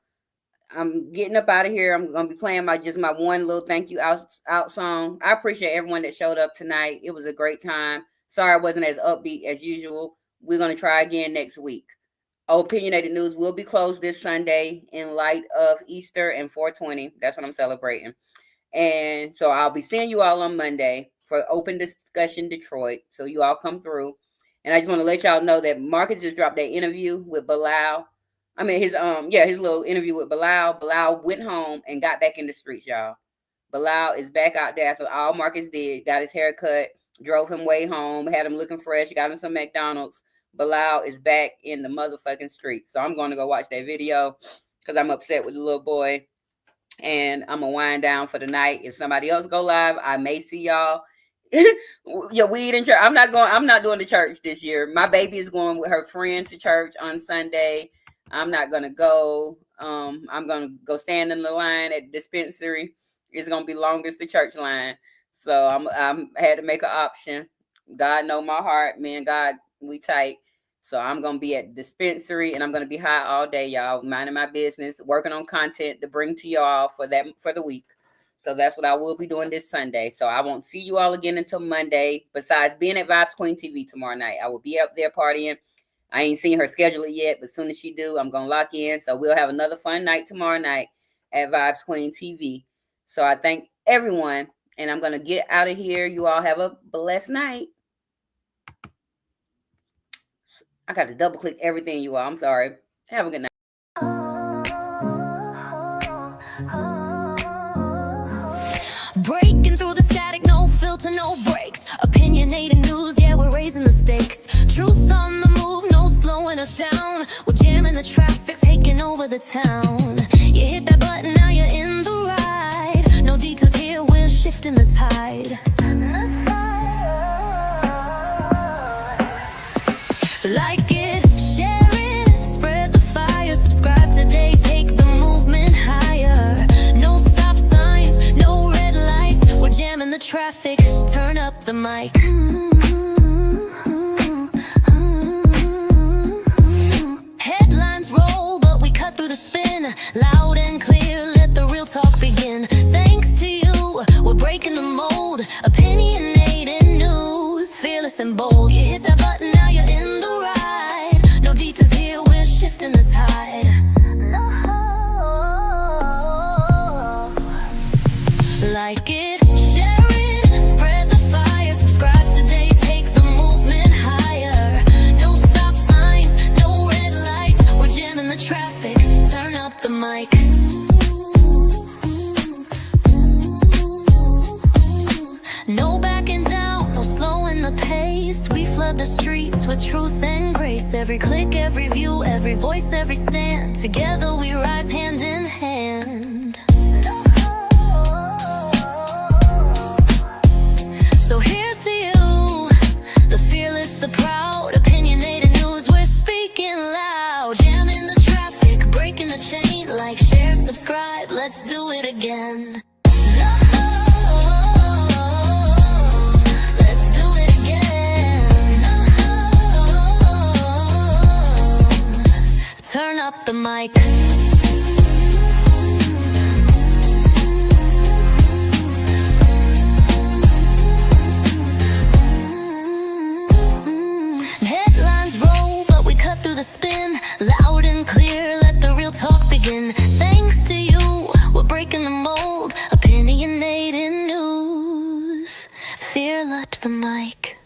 [SPEAKER 2] I'm getting up out of here. I'm gonna be playing my one little thank you out song. I appreciate everyone that showed up tonight. It was a great time. Sorry I wasn't as upbeat as usual. We're gonna try again next week. Opinionated News will be closed this Sunday in light of Easter and 420. That's what I'm celebrating. And so I'll be seeing you all on Monday for Open Discussion Detroit. So you all come through. And I just want to let y'all know that Marcus just dropped that interview with Bilal. I mean, his little interview with Bilal. Bilal went home and got back in the streets, y'all. Bilal is back out there. So all Marcus did, got his hair cut, drove him way home, had him looking fresh, got him some McDonald's. Bilal is back in the motherfucking streets. So I'm going to go watch that video because I'm upset with the little boy. And I'm going to wind down for the night. If somebody else go live, I may see y'all. Your weed in church. I'm not doing the church this year. My baby is going with her friend to church on Sunday. I'm not gonna go. I'm gonna go stand in the line at the dispensary. It's gonna be longest the church line. So I'm had to make an option. God know my heart, man. God, we tight. So I'm gonna be at the dispensary and I'm gonna be high all day, y'all. Minding my business, working on content to bring to y'all for the week. So that's what I will be doing this Sunday. So I won't see you all again until Monday. Besides being at Vibes Queen TV tomorrow night, I will be up there partying. I ain't seen her schedule it yet, but as soon as she do, I'm going to lock in. So we'll have another fun night tomorrow night at Vibes Queen TV. So I thank everyone, and I'm going to get out of here. You all have a blessed night. I got to double click everything, you all. I'm sorry. Have a good night.
[SPEAKER 1] Breaking through the static, no filter, no breaks. Opinionated news, yeah, we're raising the stakes. Truth on the move, no slowing us down. We're jamming the traffic, taking over the town. You hit that button, now you're in the ride. No detours here, we're shifting the tide. Like it, share it, spread the fire. Subscribe today, take the movement higher. No stop signs, no red lights. We're jamming the traffic, turn up the mic. Headlines roll, but we cut through the spin. Loud and clear, let the real talk begin. Thanks to you, we're breaking the mold. Opinionated news, fearless and bold. You hit that button, now you're in the ride. No detours here, we're shifting the tide. Like it, share it, spread the fire. Subscribe today, take the movement higher. No stop signs, no red lights. We're jamming the traffic, turn up the mic. No backing down, no slowing the pace. We flood the streets with truth and grace. Every click, every view, every voice, every stand. Together we rise hand in hand. So here's to you, the fearless, the proud. Opinionated news, we're speaking loud. Jamming the traffic, breaking the chain. Like, share, subscribe, let's do it again. Let's do it again. Turn up the mic. Headlines roll, but we cut through the spin. Loud and clear, let the real talk begin. Thanks to you, we're breaking the mold. Opinionated news, fearless the mic.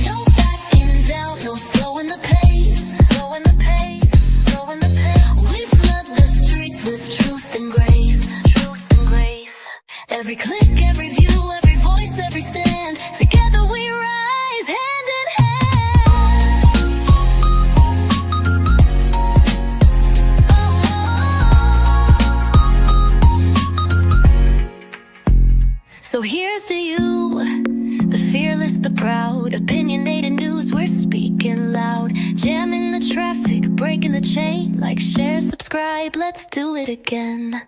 [SPEAKER 1] No backing down, no slowing the pace. Slowing the pace, slowing the pace. We flood the streets with truth and grace. Truth and grace. Every click, every view, every voice, every stand. Together we rise hand in hand. So here's to you, the fearless, the proud. Opinionated news, we're speaking loud. Jamming the traffic, breaking the chain. Like, share, subscribe, let's do it again.